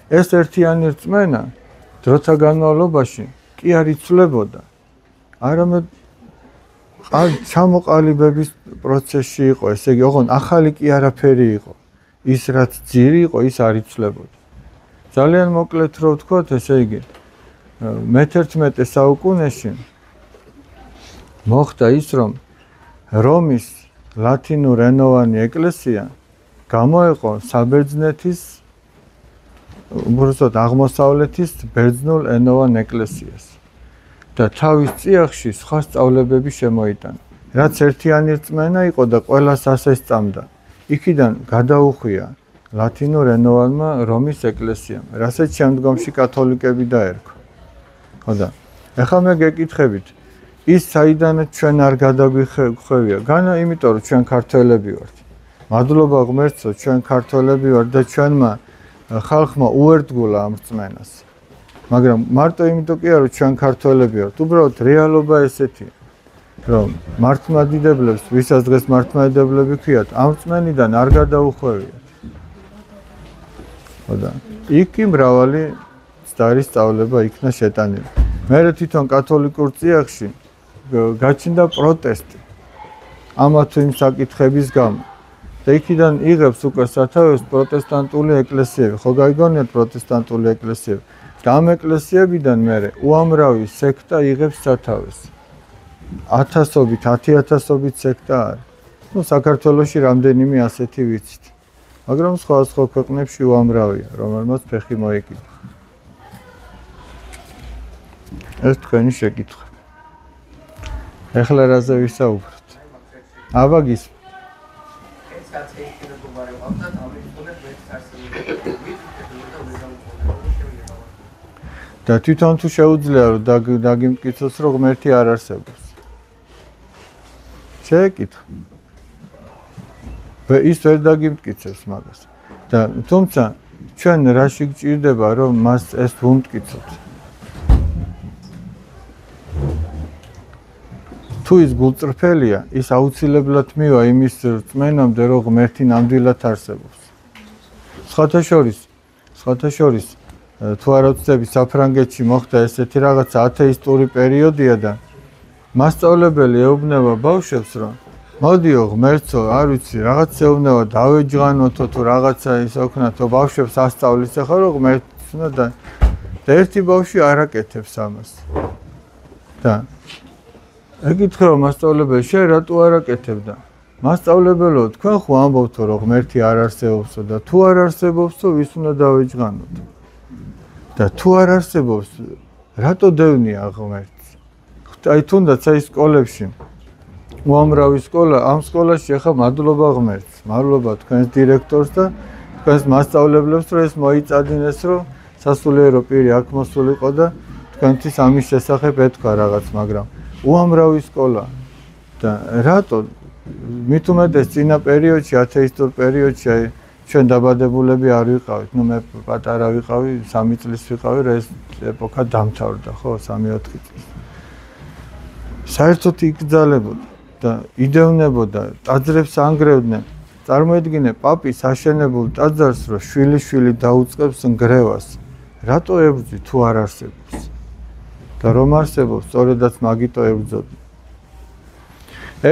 ეს ერთიანი რწმენა დროთა განმავლობაში კი არ იცვლებოდა, არამედ ჩამოყალიბების პროცესში იყო, ესე იგი, ოღონდ ახალი კი არაფერი იყო. ის რაც ძირი იყო, ის არ იცვლებოდა. ძალიან მოკლედ რო ვთქვათ, ესე იგი მე-11 საუკუნეში მოხდა ის, რომ რომის ლათინურენოვანი ეკლესია გამოეყო საბერძნეთის უბრალოდ აღმოსავლეთის ბერძნულ ენოვან ეკლესიას და თავის წიაღში სხვა სწავლებები შემოიტანა. რაც ერთიანი რწმენა იყო და ყველას ასე სწამდა. იქიდან გადაუხვია ლათინურ ენოვანმა რომის ეკლესიამ, რასაც შემდგომში კათოლიკები დაერქვა. ხო და ეხლა მე გეკითხებით, ის საიდანაც ჩვენ არ გადაგვიხვევია, განა იმიტომ რომ ჩვენ ქართველები ვართ. მადლობა ღმერთსო, ჩვენ ქართველები ვართ და ჩვენმა ხალხმა უერთგულა ამ რწმენას. მაგრამ მარტო იმიტომ კი არა რომ ჩვენ ქართველები ვართ, უბრალოდ რეალობა ესეთია. რომ მართლმადიდებლებს, ვისაც დღეს მართლმადიდებლები ქვიათ, ამ რწმენიდან არ გადაუხვევიათ. ხო და იქ კი მრავალი მცდარი სწავლება იქნა შეტანილი. მე თვითონ კათოლიკურ წიაღში გაჩნდა პროტესტი ამა თუ იმ საკითხების გამო. და იქიდან იღებს უკვე სათავეს პროტესტანტული ეკლესიები. ხო გაიგონიათ პროტესტანტული ეკლესიები? და ამ ეკლესიებიდან მე უამრავი სექტა იღებს სათავეს. 1000-ობით, 10000-ობით სექტა არის. ნუ საქართველოში რამდენიმე ასეთი ვიცით. მაგრამ სხვა ქვეყნებში უამრავია, რომელმაც ფეხი მოეკიდა. ეს თქვენი შეკითხვა. ეხლა რაზე ვისაუბროთ? აბაგის და თვითონ თუ შეუძლია რომ დაგიმტკიცოს რომ ღმერთი არ არსებობს. შეკითხვა. ის ვერ დაგიმტკიცებს მაგას. და თუმცა ჩვენ რაში გჭირდება რომ მას ეს ვუმტკიცოთ? თუ ის გულწრფელია, ის აუცილებლად მივა იმის რწმენამდე რომ ღმერთი ნამდვილად არსებობს. სხვათა შორის თუ არ ვწდები საფრანგეთში მოხდა ესეთი რაღაცა ათეისტური პერიოდია და მასწავლებელი ეუბნება ბავშვებს რომ მოდიო ღმერთო არ ვიცი რაღაც ეუბნება დავეჯღანოთო თუ რაღაცა ის ოქნათო ბავშვებს ასწავლის ახლა რომ ღმერთს უნდა და ერთი ბავშვი არ აკეთებს ამას და ეკითხება მასწავლებელი შენ რატო არ აკეთებდა მასწავლებელო თქვენ ხო ამბობთო რომ ღმერთი არ არსებობსო და თუ არ არსებობსო ვის უნდა დავეჯღანოთო და თუ არ არსებობს რატო დევნია ღმერთს აი თუნდაც აი სკოლებში უამრავი სკოლა ამ სკოლაში ახლა მადლობა ღმერთს მადლობა თქვენს დირექტორს და თქვენს მასწავლებლებს რომ ეს მოიწადინეს რომ სასულიერო პირი აქ მოსულიყო და თქვენთვის ამის შესახებ ეთქვა რაღაც მაგრამ უამრავი სკოლა და რატო მით უმეტეს წინა პერიოდში ათეისტურ პერიოდში აი ჩვენ დაბადებულები არ ვიყავით ნუ მე პატარა ვიყავი 3 წლის ვიყავი რა ეს ეპოქა დამთავრდა ხო 3-4 წლის საერთოდ იკრძალებოდა და იდევნებოდა ტაძრებს ანგრევდნენ წარმოედგინე პაპის აშენებულ ტაძარს რომ შვილი დაუწყებს ნგრევას რატო ებრძვი თუ არ არსებობს და რომ არსებობს სწორედაც მაგიტო ებრძოდი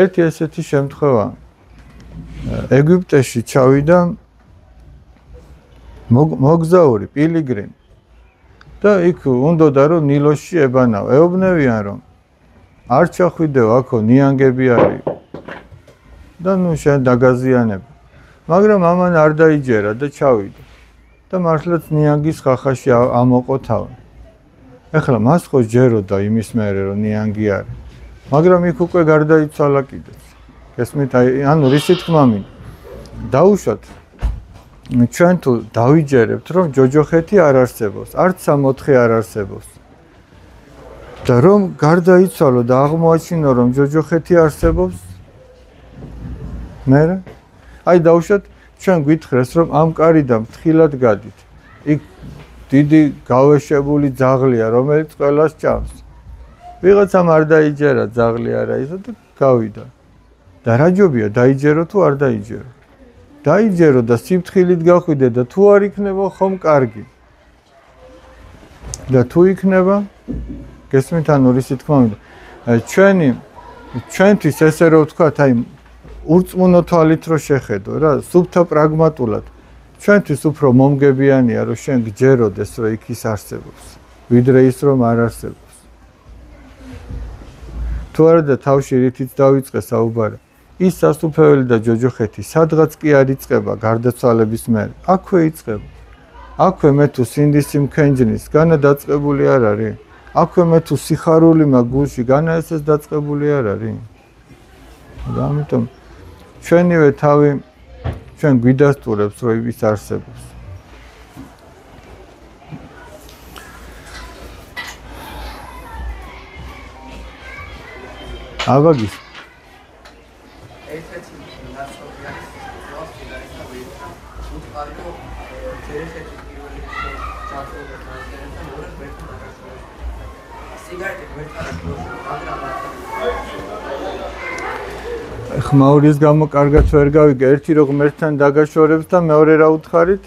ერთი ესეთი შემთხვევა ეგვიპტეში ჩავიდა მოგზაური პილიგრიმი და იქ უნდოდა რომ ნილოსში ებანაო ეუბნებიან რომ არ ჩახვიდეო აქო ნიანგები არის და ნუ შენ დაგაზიანებ მაგრამ ამან არ დაიჯერა და ჩავიდა და მართლაც ნიანგის ხახაში ამოყო თავი ეხლა მას ხო ჯეროდა იმის მერე რომ ნიანგი არის მაგრამ იქ უკვე გარდაიცვალა კიდეც ესმით ანუ რისი თქმა მინდა დაუშვათ ჩვენ თუ დავიჯერებთ რომ ჯოჯოხეთი არ არსებობს არც 64 არ არსებობს და რომ გარდაიცვალო და აღმოაჩინო რომ ჯოჯოხეთი არსებობს მე აი დაუშვათ ჩვენ გვითხრეს რომ ამ კარიდან ფრთხილად გადით იქ დიდი გავეშებული ძაღლია რომელიც ყველას ჭამს ვიღაცამ არ დაიჯერა ძაღლი არა ისა და გავიდა და რა ჯობია დაიჯერო თუ არ დაიჯერო დაიჯერო და სიფრთხილით გახვიდე და თუ არ იქნება ხომ კარგი და თუ იქნება გესმით ანუ რისი თქმა უნდა ჩვენთვის ესე რომ ვთქვათ აი ურწმუნო თვალით რო შეხედო რა სუფთა პრაგმატულად ჩვენთვის უფრო მომგებიანია რომ შენ გჯეროდეს რომ იქ ის არსებობს ვიდრე ის რომ არ არსებობს თუ არა და თავში რითიც დავიწყე საუბარი ის სასუფეველი და ჯოჯოხეთი სადღაც კი არ იწყება გარდაცვალების მერე აქვე იწყება აქვე მე თუ სინდისი მქენჯნის განა დაწყებული არ არის აქვე მე თუ სიხარული მაქვს გულში განა ესეც დაწყებული არ არის და ამიტომ ჩვენივე თავი ჩვენ გვიდასტურებს რომ ის არსებობს აბაგის ხმაურის გამო კარგად ვერ გავიგე ერთი რო ღმერთთან დაგაშორებს და მეორე რა უთხარით?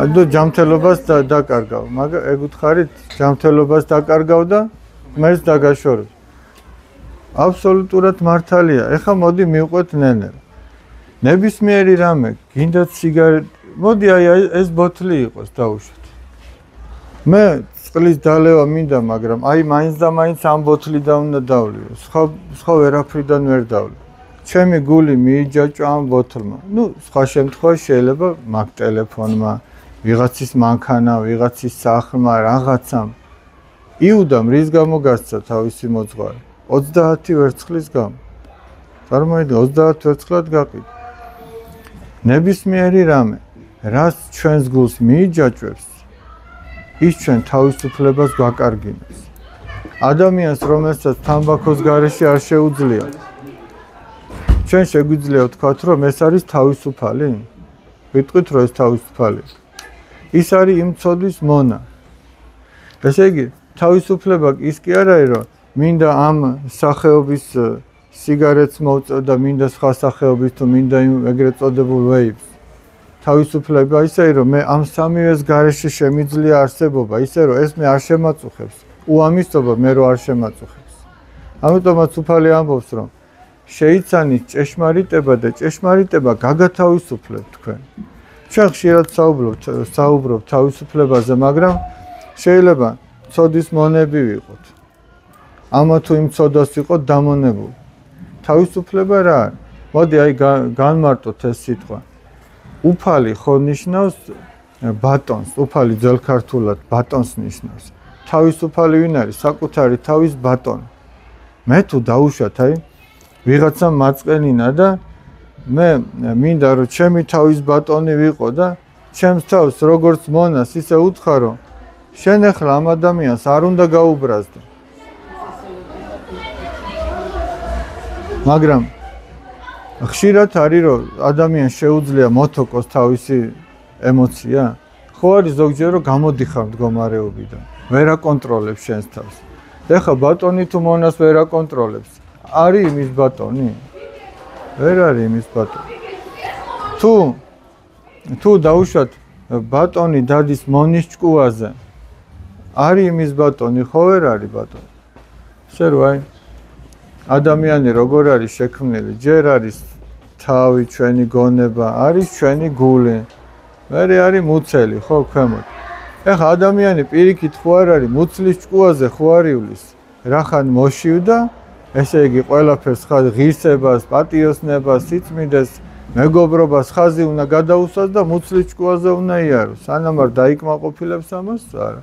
ანუ ჯანმრთელობას დაკარგავ, მაგრამ ეგ უთხარით ჯანმრთელობას დაკარგავ და ღმერთს დაგაშორებ. აბსოლუტურად მართალია. ეხლა მოდი მივყვეთ ნენელ. ნებისმიერი რამე, გინდათ სიგარეტი, მოდი აი ეს ბოთლი იყოს დაუშვით. მე წყლის დალევა მინდა, მაგრამ აი მაინც და მაინც ამ ბოთლიდან უნდა დავლიო. სხვა ვერაფრიდან ვერ დავლი. ჩემი გული მიიჯაჭვა ამ ბოთლმა. ნუ სხვა შემთხვევაში შეიძლება მაგ ტელეფონმა, ვიღაცის მანქანა, ვიღაცის სახლმა, რაღაცამ. იუდამ რის გამო გასცა თავისი მოძღვარი? 30 ვერცხლის გამო. წარმოიდგინე 30 ვერცხლად გაყიდე. ნებისმიერი რამე, რაც ჩვენს გულს მიიჯაჭვებს, ის ჩვენ თავისუფლებას გვაკარგინებს. ადამიანს, რომელსაც თამბაქოს გარეშე არ შეუძლია, ჩვენ შეგვიძლია ვთქვათ, რომ ეს არის თავისუფალი? ვიტყვით, რომ ეს თავისუფალია. ის არის იმ ცოდვის მონა. ესე იგი, თავისუფლება ის კი არ არის, რომ მინდა ამ სახეობის სიგარეტს მოვწევ და მინდა სხვა სახეობის თუ მინდა იმ ეგრეთ წოდებულ ვეიპს. თავისუფლება ისე რომ მე ამ სამივეს გარეშე შემიძლია არსებობა, ისე რომ ეს მე არ შემაწუხებს. უამისობა მე რო არ შემაწუხებს. ამიტომაც უფალი ამბობს, რომ შეიცანით ჭეშმარიტება და ჭეშმარიტება გაგათავისუფლებთ თქვენ. ჩვენ ხშირად საუბრობთ თავისუფლებაზე, მაგრამ შეიძლება ცოდის მონები ვიყოთ. ამა თუ იმ ცოდას ვიყოთ დამონებული. თავისუფლება რა არის? მოდი აი განმარტოთ ეს სიტყვა. უფალი ხო ნიშნავს ბატონს, უფალი ძველქართულად ბატონს ნიშნავს. თავისუფალი ვინ არის? საკუთარი თავის ბატონი. მე თუ დაუშვათ აი ვიღაცა მაწყენინა და მე მინდა რომ ჩემი თავის ბატონი ვიყო და ჩემს თავს როგორც მონას ისე უთხარო, შენ ახლა ამ ადამიანს არ უნდა გაუბრაზდე. მაგრამ ხშირად არის რომ ადამიანს შეუძლია მოთოკოს თავისი ემოცია? ხო არის ზოგჯერ რომ გამოდიხარ მდგომარეობიდან. ვერ აკონტროლებს შენს თავს. ეხლა ბატონი თუ მონას ვერ აკონტროლებს. არის იმის ბატონი? ვერ არის იმის ბატონი. თუ დაუშვათ ბატონი დადის მონის ჭკუაზე. არის იმის ბატონი, ხო ვერ არის ბატონი. შე რო აი ადამიანი როგორ არის შექმნილი? ჯერ არის თავი, ჩვენი გონება, არის ჩვენი გული. მერე არის მუცელი, ხო, ქვემოთ. ეხლა ადამიანი პირიქით ხო არ არის მუცლის ჭკუაზე ხო არ ივლის. რახან მოშივდა, ესე იგი ყველაფერს ხაზ ღირსებას, პატიოსნებას, სიწმინდეს, მეგობრობას ხაზი უნდა გადაუსვას და მუცლის ჭკუაზე უნდა იაროს. სანამ არ დაიკმაყოფილებს ამას, არა.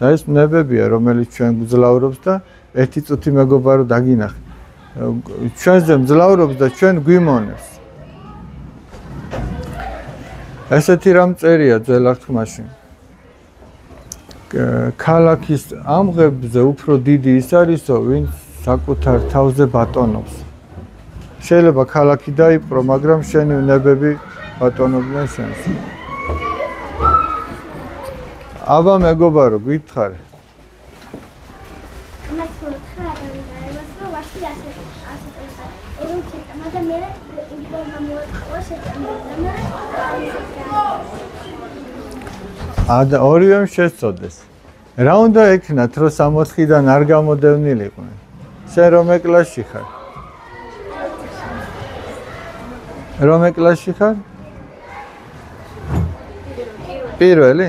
და ეს ნებებია, რომელიც ჩვენ გვძლავრობს და ერთი წუთი მეგობარო დაგინახე. ჩვენზე მძლავრობს და ჩვენ გვიმონებს. ესეთი რამ წერია ძველ აღთქმაში. ქალაქის ამღებზე უფრო დიდი ის არისო, ვინც საკუთარ თავზე ბატონობს. შეიძლება ქალაქი დაიპყრო, მაგრამ შენი ნებები ბატონობდნენ შენს. აბა მეგობარო, გითხარი. და ორივემ შეცოდეს. რა უნდა ეკნათ, რომ 64-დან არ გამოდევნილიყვნენ? შენ რომ კლასში ხარ? რომ კლასში ხარ? პირველი?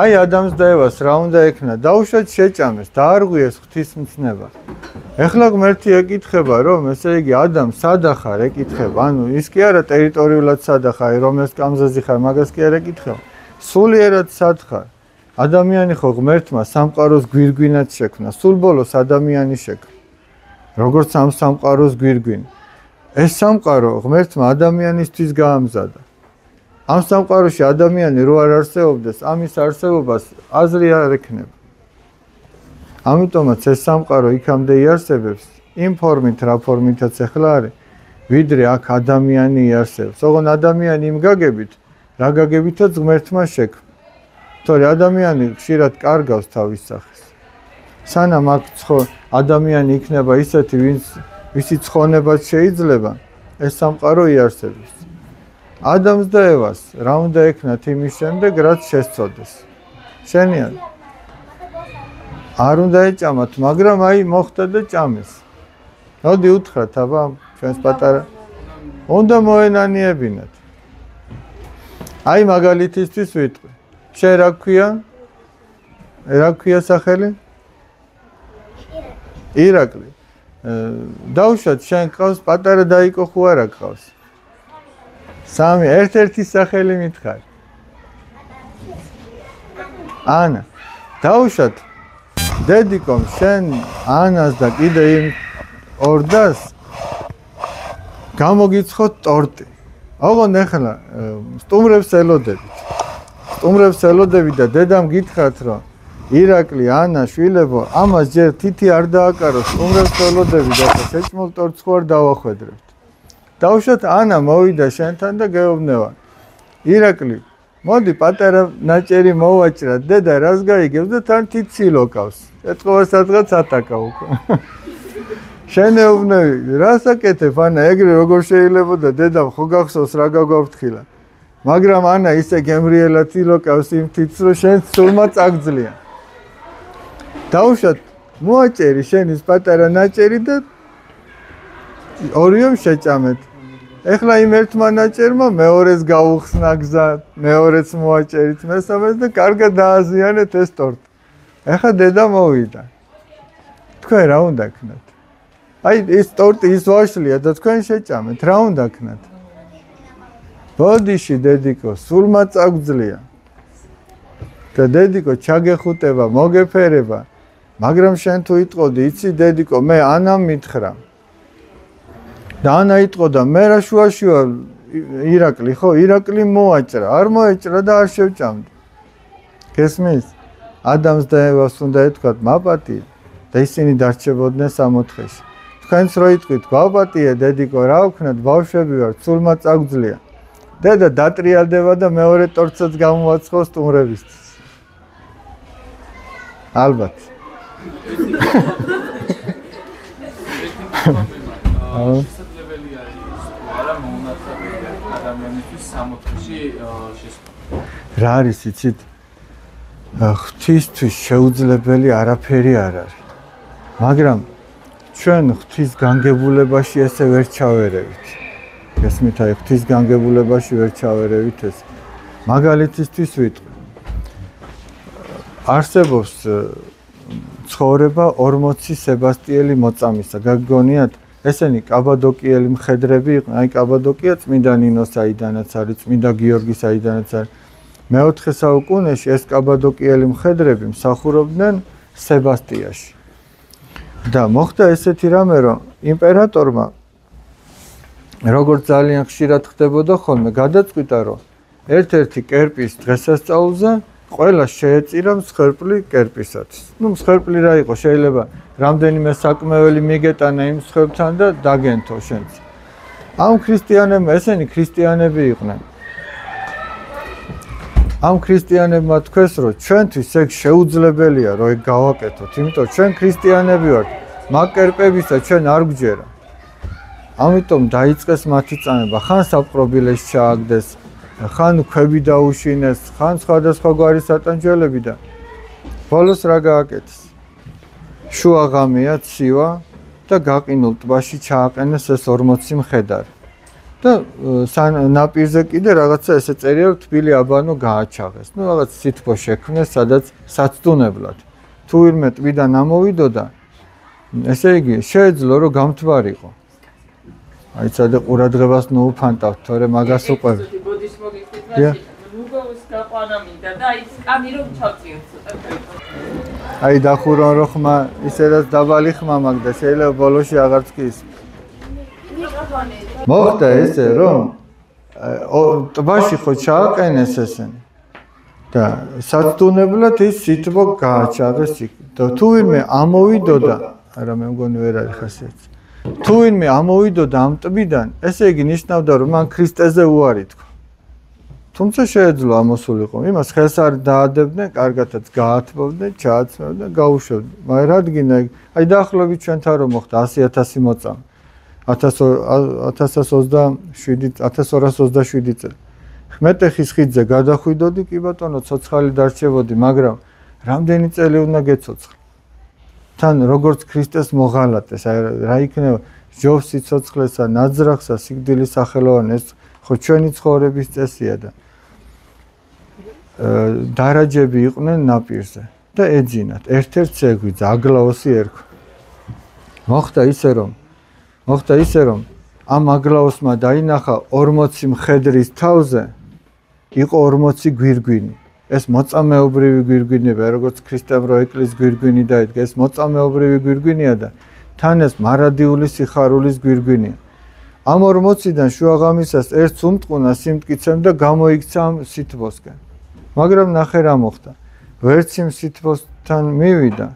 აი ადამს და ევას რა უნდა ექნა? დაუშვათ შეჭამეს, დაარღვიეს ღვთისმცნება. ეხლა ღმერთი ეკითხება, რომ ესე იგი ადამს სადახარ ეკითხება, ანუ ის კი არა ტერიტორიულად სადახარ, რომ ეს კამზაზი ხარ, მაგას კი არ ეკითხება. სულიერად სადხარ. ადამიანი ხო ღმერთმა სამყაროს გვირგვინად შექმნა, სულ ბოლოს ადამიანი შექმნა. როგორც ამ სამყაროს გვირგვინი. ეს სამყარო ღმერთმა ადამიანისთვის გაამზადა. ამ სამყაროში ადამიანი რო არ არსებობდეს, ამის არსებობას აზრი არ ექნება. ამიტომაც ეს სამყარო იქამდე იარსებებს იმ ფორმით, რა ფორმითაც ახლა არის, ვიდრე აქ ადამიანი იარსებებს. ოღონ ადამიანი იმ გაგებით, რა გაგებითაც ღმერთმა შექმნა. თორე ადამიანი ხშირად კარგავს თავის სახეს. სანამ აქ ადამიანი იქნება ისეთი, ვისი ცხონებაც შეიძლება, ეს სამყარო იარსებებს. ადამს და ევას რა უნდა ექნათ იმის შემდეგ, რაც შესწოდეს. შენიან არ უნდა ეჭამათ, მაგრამ აი მოხდა და ჭამეს. მოდი უთხრათ აბა ჩვენს პატარა უნდა მოენანიებინათ. აი მაგალითისთვის ვიტყვი. შენ რა ქვია? რა ქვია სახელი? ირაკლი. დაუშვათ შენ ყავს პატარა დაიკო ხო არა ყავს? სამი ერთ-ერთი სახელი მითხარ. ანა. დაუშვათ დედიკომ შენ ანას და კიდე იმ ორდას გამოგიცხოთ ტორტი. ოღონ ახლა სტუმრებს ელოდებით. სტუმრებს ელოდებით და დედამ გითხრათ რომ ირაკლი, ანა, შვილებო, ამას ჯერ თითი არ დააკაროს, სტუმრებს ელოდებით და შეჭმულ ტორტს ხო არ დავახვედრებთ. დაუშვათ ანა მოვიდა შენთან და გეუბნება. ირაკლი, მოდი პატარა ნაჭერი მოვაჭრა, დედა რას გაიგებს და თან თითი ლოკავს. ეთყობა სადღაც ატაკა უკვე. შენ ეუბნები, რას აკეთებ ანა, ეგრე როგორ შეიძლება და დედამ ხო გახსოვს რა გაგვაფრთხილა. მაგრამ ანა ისე გემრიელად ილოკავს იმ თითს, რომ შენ სულმა წაგძლია. დაუშვათ მოაჭერი შენის პატარა ნაჭერი და ორიომ შეჭამეთ. ეხლა იმ ერთმა ნაჭერმა მეორეს გაუხსნა გზა, მეორეც მოაჭერით, მესამეს და კარგად დააზიანეთ ეს ტორტი. ეხლა დედა მოვიდა. თქვენ რა უნდა ქნათ? აი ეს ტორტი ის ვაშლია და თქვენ შეჭამეთ, რა უნდა ქნათ? ბოდიში დედიკო, სულმა წაგძლია. და დედიკო ჩაგეხუტება, მოგეფერება. მაგრამ შენ თუ იტყოდი, იცი დედიკო, მე ანამ მითხრა. და ანა იტყოდა, მე რა შუაში ვარ ირაკლი, ხო? ირაკლი მოაჭრა, არ მოეჭრა და არ შევჭამდი. გესმის? ადამს და ევას უნდა ეთქვათ, მაპატიე და ისინი დარჩებოდნენ სამოთხეში. თქვენც რო იტყვით, გვაპატიე დედიკო, რა ვქნათ, ბავშვები ვართ, სულმა წაგძლია. დედა დატრიალდება და მეორე ტორტსაც გამოაცხოს სტუმრებისთვის. ალბათ. რა არის იცით? ღვთისთვის შეუძლებელი არაფერი არ არის. მაგრამ ჩვენ ღვთის განგებულებაში ესე ვერ ჩავერევით. გესმით, აი ღვთის განგებულებაში ვერ ჩავერევით ეს. მაგალითისთვის ვიტყვი. არსებობს ცხოვრება 40 სებასტიელი მოწამისა. გაგგონიათ, ესენი კაბადოკიელი მხედრები იყვნენ. აი კაბადოკია წმინდა ნინოს საიდანაც არის, წმინდა გიორგის საიდანაც არის. მეოთხე საუკუნეში ეს კაბადოკიელი მხედრები მსახურობდნენ სებასტიაში. და მოხდა ესეთი რამე, რომ იმპერატორმა როგორც ძალიან ხშირად ხდებოდა ხოლმე, გადაწყვიტა, რომ ერთ-ერთი კერპის დღესასწაულზე ყველა შეეწირა მსხვერპლი კერპისათვის. მსხვერპლი რა იყო, შეიძლება რამდენიმე საკმეველი მიგეტანა იმ მსხვერპლთან და დაგენთო შენც. ამ ქრისტიანებმა, ესენი ქრისტიანები იყვნენ. ამ ქრისტიანებმა თქვეს, რომ ჩვენთვის ეგ შეუძლებელია, რომ ეგ გავაკეთოთ, იმიტომ ჩვენ ქრისტიანები ვართ, მაგ კერპებისა ჩვენ არ გვჯერა. ამიტომ დაიწყეს მათი წანება, ხან საპყრობილეს ჩააგდეს, ხან ქვები დაუშინეს, ხან სხვადასხვა გვარი სატანჯველები და ბოლოს რა გააკეთეს? შუაღამეა ცივა და გაყინულ ტბაში ჩააყენეს ეს 40 მხედარი. და ნაპირზე კიდე რაღაცა ესე წერია რომ თბილი აბანო გააჩაღეს. ნუ რაღაც სითბო შექმნეს, სადაც საცდუნებლად. თუ ვინმე ტბიდან ამოვიდოდა, ესე იგი შეეძლო რომ გამთბარიყო. აი ცადე ყურადღებას ნოუფანტავთ, თორემ მაგას უყვებ. ბოდის მოგიხდით მაშინ, რუგოს გაყვანა მინდა და აი სკამი რომ ჩავწიოთ ცოტა. აი დახურონ რო ხმა, ისედაც დაბალი ხმა მაგდა, შეიძლება ბოლოში აღარც კი ის. მოხდა ესე რომ ტბაში ხო ჩააყენეს ესენი და საცდუნებლად ის სითბო გააჩაღეს იქ. და თუ ვინმე ამოვიდოდა, არა მე მგონი ვერ არის ხასიათი. თუ ვინმე ამოვიდოდა ამ ტბიდან, ესე იგი ნიშნავდა რომ მან ქრისტეზე უარი თქვა. თუმცა შეეძლო ამოსულიყო. იმას ხელს არ დაადებდნენ, კარგათაც გაათბობდნენ, ჩააცმევდნენ, გაუშვებდნენ. მაგრამ რადგან აი დაახლოებით ჩვენთან რომ მოხდა 100,000 მოწამე. 1227 წელი. ხმეტეხის ხიდზე გადახვიდოდი, კი ბატონო, ცოცხალი დარჩებოდი, მაგრამ რამდენი წელი უნდა გეცოცხლო? თან როგორც ქრისტეს მოღალატეს, აი რა იქნება ჯობს სიცოცხლესა, ნაძრახსა, სიკვდილის სახელოვანი, ეს ხო ჩვენი ცხოვრების წესია და დარაჯები იყვნენ ნაპირზე და ეძინათ. ერთ-ერთ ცეგვიძე აგლაოსი ერქვა. მოხდა ისე რომ ამ აგლაოსმა დაინახა 40 მხედრის თავზე იყო 40 გვირგვინი. ეს მოწამეობრივი გვირგვინია, როგორც ქრისტემ რო ეკლესიის გვირგვინი დაიდგა, ეს მოწამეობრივი გვირგვინია და თან ეს მარადიული სიხარულის გვირგვინია. ამ 40-დან შუაღამისას ერთს უმტყუნა სიმტკიცემ და გამოიქცა ამ სითბოსკენ. მაგრამ ნახე რა მოხდა. ვერც იმ სითბოსთან მივიდა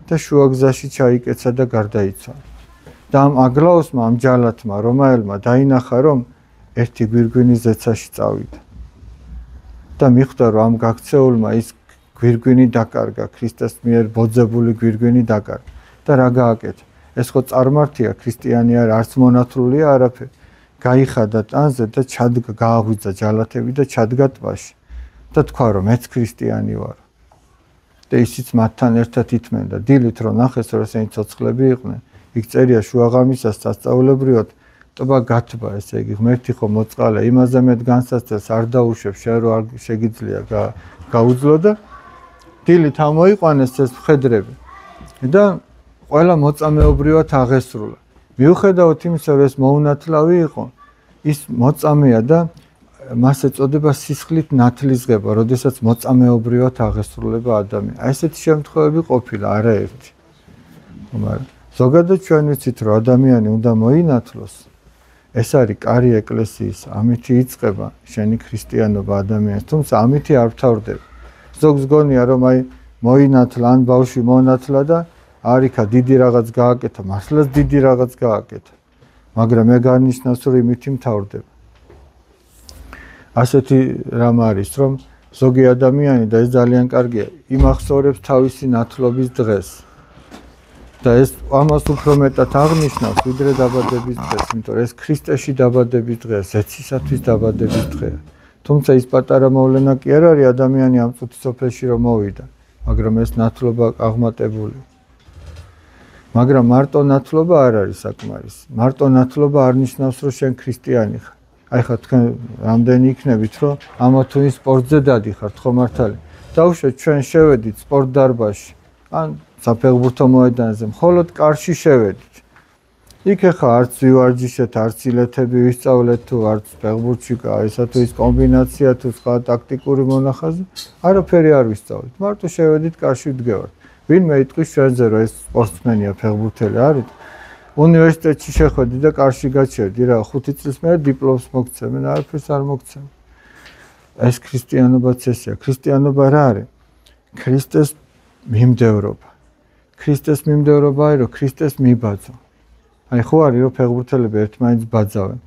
და შუაგზაში ჩაიკეცა და გარდაიცვალა. და ამ აგლაოსმა, ამ ჯალათმა, რომაელმა დაინახა, რომ ერთი გვირგვინი ზეცაში წავიდა. და მიხვდა, რომ ამ გაქცეულმა ის გვირგვინი დაკარგა, ქრისტეს მიერ ბოძებული გვირგვინი დაკარგა. და რა გააკეთა? ეს ხო წარმართია, ქრისტიანი არ არც მონათლულია არაფერი. გაიხადა ტანზე და გააღვიძა ჯალათები და ჩადგა ტბაში. და თქვა, რომ მეც ქრისტიანი ვარ. და ისიც მათთან ერთად ითმენდა, დილით რომ ნახეს, რომ ესენი ცოცხლები იყვნენ. იქ წერია შუაღამისას სასწაულებრივად ტბა გათბა, ესე იგი ღმერთი ხო მოწყალე, იმაზე მეტ განსაცდელს არ დაუშვებ, შენ რო არ შეგიძლია გაუძლო და დილით ამოიყვანეს ეს მხედრები და ყველა მოწამეობრივად აღესრულა. მიუხედავად იმისა, რომ ეს მოუნათლავი იყო, ის მოწამეა და მას ეწოდება სისხლით ნათლისღება, როდესაც მოწამეობრივად აღესრულება ადამიანი. აი ესეთი შემთხვევები ყოფილა არაერთი. მაგრამ ზოგადად ჩვენ ვიცით, რომ ადამიანი უნდა მოინათლოს. ეს არის კარი ეკლესიის, ამითი იწყება შენი ქრისტიანობა ადამიანს, თუმცა ამითი არ ვთავრდება. ზოგს გონია, რომ აი მოინათლა ან ბავშვი მონათლა და არიქა დიდი რაღაც გააკეთა, მართლაც დიდი რაღაც გააკეთა. მაგრამ მე გარნიშნავს, რომ იმითი მთავრდება. ასეთი რამ არის, რომ ზოგი ადამიანი და ეს ძალიან კარგია, იმახსოვრებს თავისი ნათლობის დღეს. და ეს ამას უფრო მეტად აღნიშნავს, ვიდრე დაბადების დღეს, იმიტომ რომ ეს ქრისტეში დაბადების დღეა, ზეცისათვის დაბადების დღეა. თუმცა ის პატარა მოვლენა კი არ არის ადამიანი ამ წუთის სოფელში რომ მოვიდა, მაგრამ ეს ნათლობა აღმატებული. მაგრამ მარტო ნათლობა არ არის საკმარისი. მარტო ნათლობა არ ნიშნავს, რომ შენ ქრისტიანი ხარ. აი ხა თქვენ რამდენი იქნებით, რომ ამა თუ იმ სპორტზე დადიხართ, ხო მართალი? დავუშვეთ, ჩვენ შევედით სპორტ დარბაზში, ან საფეხბურთო მოედანზე, მხოლოდ კარში შევედით. იქ ხა არც ვივარჯიშეთ, არც ილეთები ვისწავლეთ თუ არც ფეხბურთში ისა თუ ის კომბინაცია თუ სხვა ტაქტიკური მონახაზი, არაფერი არ ვისწავლეთ. მარტო შევედით კარში ვდგევართ. ვინმე იტყვის ჩვენზე, რომ ეს სპორტსმენია, ფეხბურთელი არის. უნივერსიტეტში შეხვედი და კარში გაჩერდი რა, 5 წლის მერე დიპლომს მოგცემ, მე არაფერს არ მოგცემ. ეს ქრისტიანობაც ესეა. ქრისტიანობა რა არის? ქრისტეს მიმდევრობა. ქრისტეს მიმდევრობა არის, რომ ქრისტეს მიბაძო. აი ხო არის, რომ ფეხბურთელები ერთმანეთს ბაძავენ,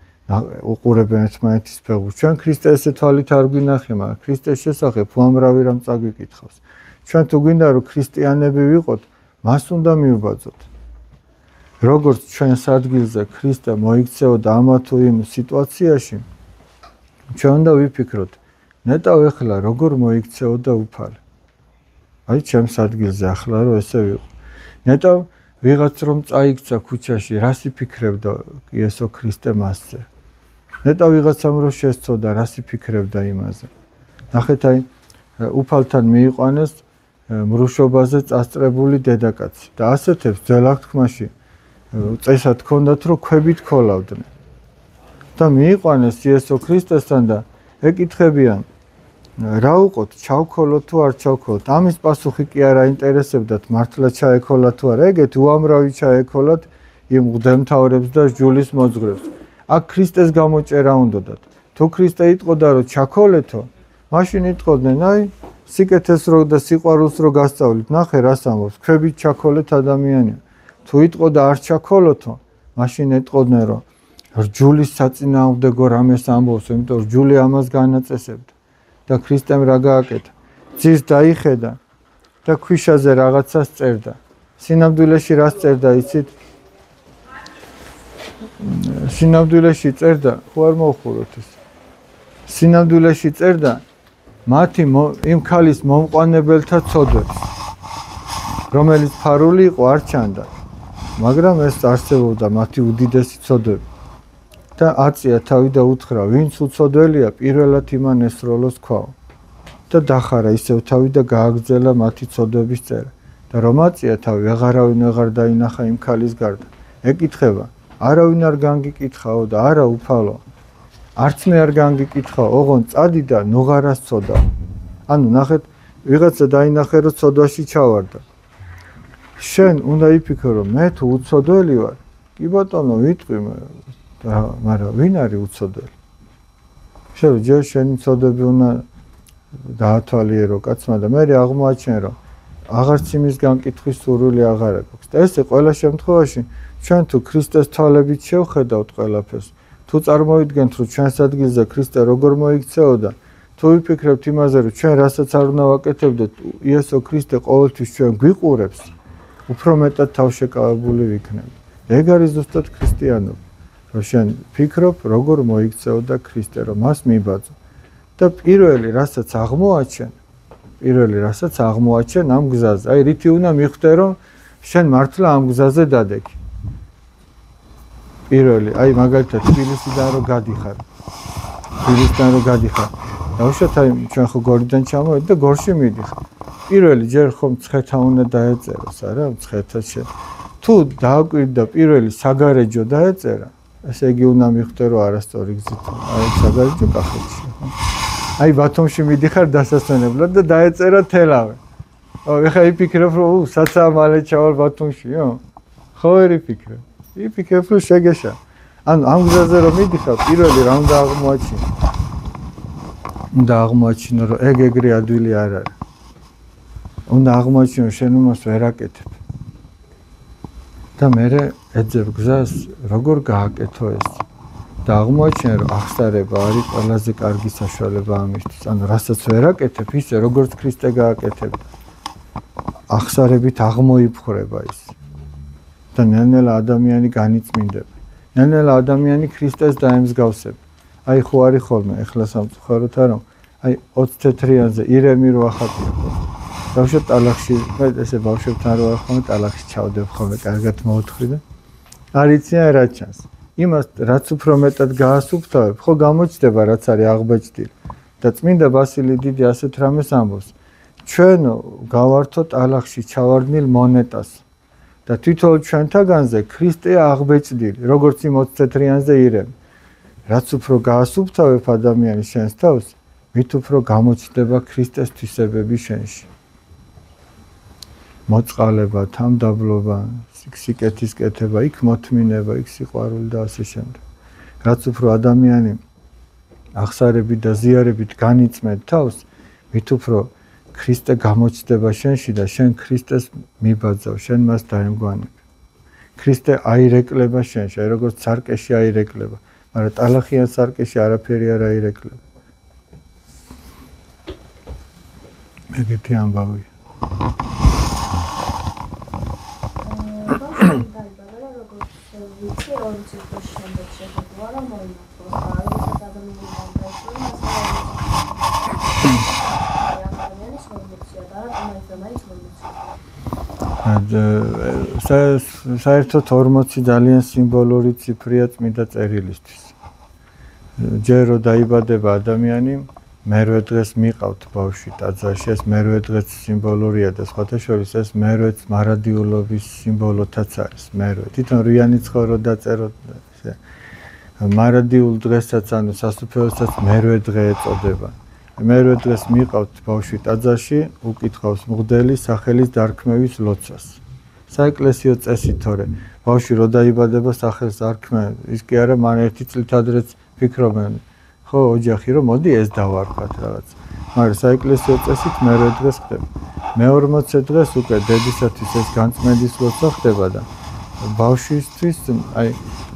უყურებენ ერთმანეთის ფეხბურთს. ჩვენ ქრისტეს ესე თვალით არ გვინახე, მაგრამ ქრისტეს შესახებ უამრავი რამ წაგვიკითხავს. ჩვენ თუ გვინდა რომ ქრისტიანები ვიყოთ, მას უნდა მივბაძოთ. როგორც ჩვენს ადგილზე ქრისტე მოიქცეოდა ამა თუ იმ სიტუაციაში, ჩვენ უნდა ვიფიქროთ, ნეტავ ეხლა როგორ მოიქცეოდა უფალი. აი ჩემს ადგილზე ახლა რომ ესე ვიყო. ნეტავ ვიღაც რომ წაიქცა ქუჩაში, რას იფიქრებდა იესო ქრისტე მასზე? ნეტა ვიღაცამ რო შესწოდა, რას იფიქრებდა იმაზე. ნახეთ აი უფალთან მიიყვანეს მრუშობაზე წასწრებული დედაკაცი და ასეთებს ძველ აღთქმაში წესად ჰქონდათ რომ ქვებით ქოლავდნენ. და მიიყვანეს იესო ქრისტესთან და ეკითხებიან რა უყოთ, ჩავქოლოთ თუ არ ჩავქოლოთ? ამის პასუხი კი არ აინტერესებდათ, მართლა ჩაეკოლათ თუ არა. ეგეთ უამრავი ჩაეკოლათ იმ მღვდელმთავრებს და ჯულის მოძღვრებს. აქ ქრისტეს გამოჭერა უნდათ. თუ ქრისტე იტყოდა რომ ჩაქოლეთო, მაშინ იტყოდნენ აი სიკეთეს რო და სიყვარულს რო გასწავლით. ნახე რას ამბობს, ქვებით ჩაქოლეთ ადამიანია. თუ იტყოდა არ ჩაქოლოთო, მაშინ ეტყოდნენ რომ რჯულის საწინააღმდეგო რამეს ამბობს, იმიტომ რომ რჯული ამას განაწესებდა. და ქრისტემ რა გააკეთა? ძირს დაიხედა და ქვიშაზე რაღაცას წერდა. სინამდვილეში რას წერდა, იცით? სინამდვილეში წერდა, ხო არ მოუხუროთ ეს. სინამდვილეში წერდა მათი იმ ქალის მომყვანებელთა ცოდვებს, რომელიც ფარული იყო არ ჩანდა, მაგრამ ეს არსებობდა მათი უდიდესი ცოდვები. და აწია თავი და უთხრა, ვინც უცოდველია, პირველად იმან ესროლოს ქვაო. და დახარა ისევ თავი და გააგრძელა მათი ცოდვების წერა. და რომ აწია თავი, აღარ დაინახა იმ ქალის გარდა. ეკითხება, არავინ არ განგიკითხაო და არა უფალო. არც მე არ განგიკითხაო, ოღონდ წადი და ნუღარას ცოდა. ანუ ნახეთ, ვიღაცა დაინახე რომ ცოდვაში ჩავარდა. შენ უნდა იფიქრო რომ მე თუ უცოდველი ვარ, კი ბატონო, ვიტყვი მაგრამ ვინ არის უცოდველი? შენ ჯერ შენი ცოდვები უნდა დაათვალიერო კაცმა და მე აღმოაჩენ რომ აღარც იმის განკითხვის სურვილი აღარ აქვს. და ესე ყველა შემთხვევაში ჩვენ თუ ქრისტეს თვალებით შევხედავთ ყველაფერს, თუ წარმოიდგენთ რომ ჩვენს ადგილზე ქრისტე როგორ მოიქცეოდა, თუ ვიფიქრებთ იმაზე რომ ჩვენ რასაც არ უნდა ვაკეთებდეთ, იესო ქრისტე ყოველთვის ჩვენ გვიყურებს, უფრო მეტად თავშეკავებული ვიქნებით. ეგ არის ზუსტად ქრისტიანობა. რომ შენ ფიქრობ, როგორ მოიქცეოდა ქრისტე, რომ მას მიბაძო. და პირველი, რასაც აღმოაჩენ ამ გზაზე. აი რითი უნდა მიხვდე, რომ შენ მართლა ამ გზაზე დადექი. პირველი, აი მაგალითად თბილისიდან რომ გადიხარ. დავუშვათ აი ჩვენ ხო გორიდან ჩამოვედი და გორში მიდიხარ. პირველი ჯერ ხომ მცხეთა უნდა დაეწეროს, არა? მცხეთას შენ. თუ დააკვირდა პირველი საგარეჯო დაეწერა, ესე იგი უნდა მიხვდე რომ არასწორი გზით აი საგარეჯო კახეთში. აი ბათუმში მიდიხარ დასასვენებლად და დაეწერა თელავე. ეხლა იფიქრებ რომ საცა მალე ჩავალ ბათუმშიო? ხო ვერ იფიქრებ. იფიქრებ რომ შეგეშა. ანუ ამ გზაზე რომ მიდიხარ, პირველი რა უნდა აღმოაჩინო? უნდა აღმოაჩინო რომ ეგრე ადვილი არ არის. უნდა აღმოაჩინო შენ უმას ვერ აკეთებ. და მე ეძებ გზას როგორ გააკეთო ეს? და აღმოაჩინე რომ აღსარება არის ყველაზე კარგი საშუალება ამისთვის. ანუ რასაც ვერ აკეთებ, ისე როგორც ქრისტე გააკეთებდა. აღსარებით აღმოიფხვრება ის. და ნელ-ნელა ადამიანი განიწმინდება. ნელ-ნელა ადამიანი ქრისტეს დაემსგავსება. აი ხო არის ხოლმე ეხლა სამწუხაროდ რომ აი 20 თეთრიანზე ირემი რო ახატია. დავშოთ ტალახში, ესე ბავშვებთან რო ახლა ტალახში ჩავდებ ხოლმე, კარგად მოვთხრი და არ იციან რა ჩანს. იმას რაც უფრო მეტად გაასუფთავებ, ხო გამოჩნდება რაც არის აღბეჭდილი. და წმინდა ბასილი დიდი ასეთ რამეს ამბობს. ჩვენ გავართოთ ტალახში ჩავარდნილ მონეტას. და თვითონ ჩვენთაგანზე ქრისტე აღბეჭდილი, როგორც იმ 20 თეთრიანზე ირემი. რაც უფრო გაასუფთავებ ადამიანის შენს თავს, მით უფრო გამოჩნდება ქრისტეს თვისებები შენში. მოწყალება, თამდაბლობა, სიკეთის კეთება, იქ მოთმინება, იქ სიყვარული და ასე შემდეგ. რაც უფრო ადამიანი აღსარებით და ზიარებით განიწმედ თავს, მით უფრო ქრისტე გამოჩნდება შენში და შენ ქრისტეს მიბაძავ, შენ მას დაემგვანებ. ქრისტე აირეკლება შენში, აი როგორც სარკეში აირეკლება, მაგრამ ტალახიან სარკეში არაფერი არ აირეკლება. ეგეთი ამბავია. საერთოდ 40 ძალიან სიმბოლური ციფრია წმინდა წერილისთვის. ჯერ რო დაიბადება ადამიანი, მერვე დღეს მიყავთ ბავშვი ტაძარში, ეს მერვე დღეც სიმბოლურია და სხვათა შორის ეს მერვეც მარადიულობის სიმბოლოთაც არის. მერვე თვითონ რიანი ცხოვრო დაწერო მარადიულ დღესაც ანუ სასუფეველსაც მერვე დღე ეწოდება. მერვე დღეს მიყავთ ბავშვი ტაძარში, უკითხავს მღვდელი სახელის დარქმევის ლოცვას. საეკლესიო წესი თორე ბავშვი რო დაიბადება სახელს დარქმე, ის კი არა მან ერთი წლით ადრეც ფიქრობენ ხო ოჯახი რომ მოდი ეს დავარქვათ რაღაც. მაგრამ საეკლესიო წესით მერვე დღეს ხდება. მე-40 დღეს უკვე დედისათვის ეს განწმენდის ლოცვა ხდება და ბავშვისთვის აი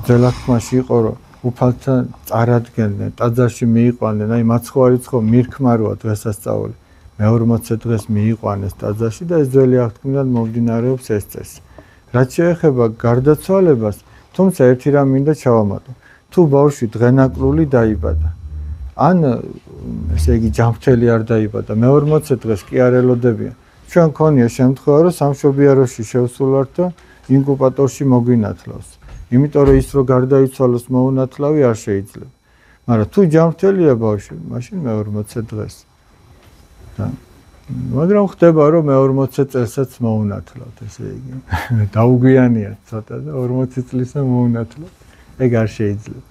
ძელათმაში იყო რომ უფალთან წარადგენდნენ, ტაძარში მიიყვანენ, აი მაცხოვარი ცხო მირქმაროა დღესასწაული. მე-40 დღეს მიიყვანეს ტაძარში და ეს ძველი აღთქმიდან მომდინარეობს ეს წესი. რაც შეეხება გარდაცვალებას, თუმცა ერთი რამ მინდა ჩავამატო. თუ ბავშვი დღენაკლული დაიბადა, ან ესე იგი ჯანმრთელი არ დაიბადა, მე-40 დღეს კი არ ელოდებიან. ჩვენ ქონია შემთხვევა, რომ სამშობიაროში შევსულვართ და ინკუბატორში მოგვინათლავს. იმიტომ რომ ის რო გარდაიცვალოს მოუნათლავი არ შეიძლება. მაგრამ თუ ჯანმრთელია ბავშვი, მაშინ მე-40 დღეს. მაგრამ ხდება რომ მე-40 წელსაც მოუნათლავთ, ესე იგი. დაუგვიანიათ ცოტა და 40 წლისა მოუნათლავთ. ეგ არ შეიძლება.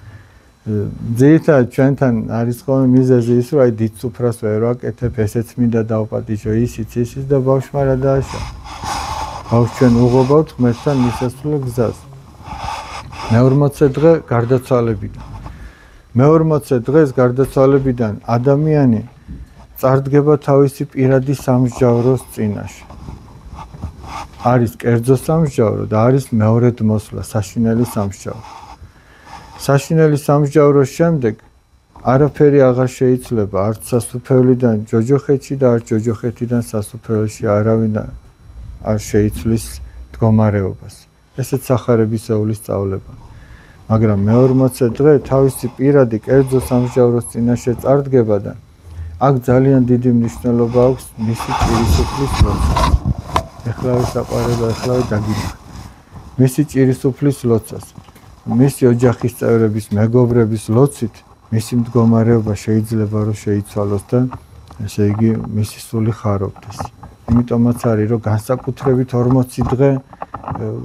ძირითადად ჩვენთან არის ხოლმე მიზეზი ის, რომ აი დიდ სუფრას ვერ ვაკეთებ, ესეც მინდა დავპატიჟო, ისიც და ბავშვმა რა დააშავა. ბავშვს ჩვენ უღობავთ ღმერთთან მისასვლელ გზას. მე-40 დღე გარდაცვალებიდან. მე-40 დღეს გარდაცვალებიდან ადამიანი წარდგება თავისი პირადი სამსჯავროს წინაშე. არის კერძო სამსჯავრო და არის მეორედ მოსვლა, საშინელი სამსჯავრო. საშინელი სამსჯავროს შემდეგ არაფერი აღარ შეიძლება, არც სასუფევლიდან ჯოჯოხეთში და არც ჯოჯოხეთიდან სასუფეველში არავინ არ შეიცვლის მდგომარეობას. ესეც სახარებისეული სწავლება. მაგრამ მე-40 დღე თავისი პირადი კერძო სამსჯავროს წინაშე წარდგება და აქ ძალიან დიდი მნიშვნელობა აქვს მისი ჭირისუფლის ლოცვას. ეხლავე საყვარელო, ეხლავე დაგინახეთ. მისი ჭირისუფლის ლოცვას. მისი ოჯახის წევრების, მეგობრების ლოცვით მისი მდგომარეობა შეიძლება რომ შეიცვალოს და ესე იგი მისი სული ხარობდეს. იმიტომაც არის რომ განსაკუთრებით 40 დღე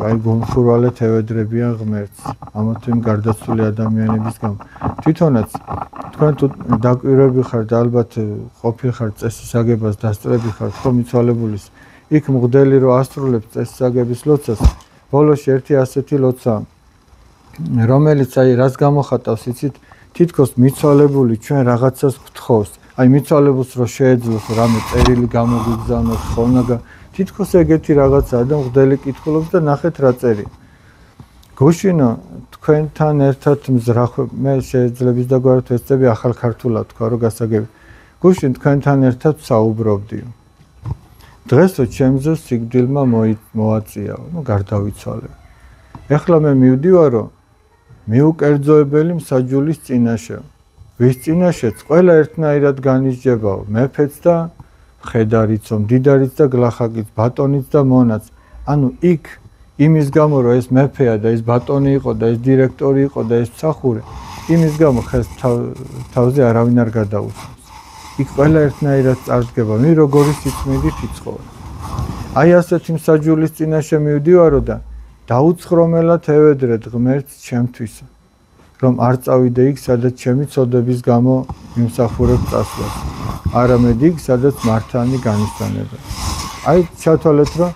აი გულმხურვალედ ევედრებიან ღმერთს. ამათ იმ გარდაცვლილი ადამიანების გამო. თვითონაც თქვენ თუ დაკვირვები ხართ, ალბათ ყოფილ ხართ წესის აგებას დასწრები ხართ ხო მიცვალებულის. იქ მღვდელი რო ასრულებს წესის აგების ლოცვას, ბოლოში ერთი ასეთი ლოცვა რომელიც აი რას გამოხატავს იცით თითქოს მიცვალებული ჩვენ რაღაცას გთხოვს აი მიცვალებულს რო შეეძლოს რამე წერილი გამოგვიგზავნოს ხოლმე თითქოს ეგეთი რაღაცაა და მღვდელი კითხულობს და ნახეთ რა წერი გუშინო თქვენთან ერთად მზრახვე მე შეიძლება დაგვართ ვეცდები ახალ ქართულად თქვა რომ გასაგები გუშინ თქვენთან ერთად საუბრობდიო დღესო ჩემზე სიკვდილმა მოაწიაო ნუ გარდავიცვალე ეხლა მე მივდივარ რომ მიუკერძოებელი მსაჯულის წინაშე ვის წინაშეც ყველა ერთნაირად განისჯებაო მეფეც და ხედარიცო მდიდარიც და გლახაკიც ბატონიც და მონაც ანუ იქ იმის გამო რომ ეს მეფეა და ეს ბატონი იყო და ეს დირექტორი იყო და ეს მსახური იმის გამო ხელს თავზე არავინ არ გადაუსვამს იქ ყველა ერთნაირად წარდგება მე როგორი სიწმინდით იცხოვე აი ასეთი მსაჯულის წინაშე მივდივარო და დაუცხრომელად ევედრეთ ღმერთს ჩემთვის რომ არ წავიდე იქ სადაც ჩემი ცოდების გამო იმსახურებ წასვლას არამედ იქ სადაც მართლანი განისვენება აი ჩათვალეთ რომ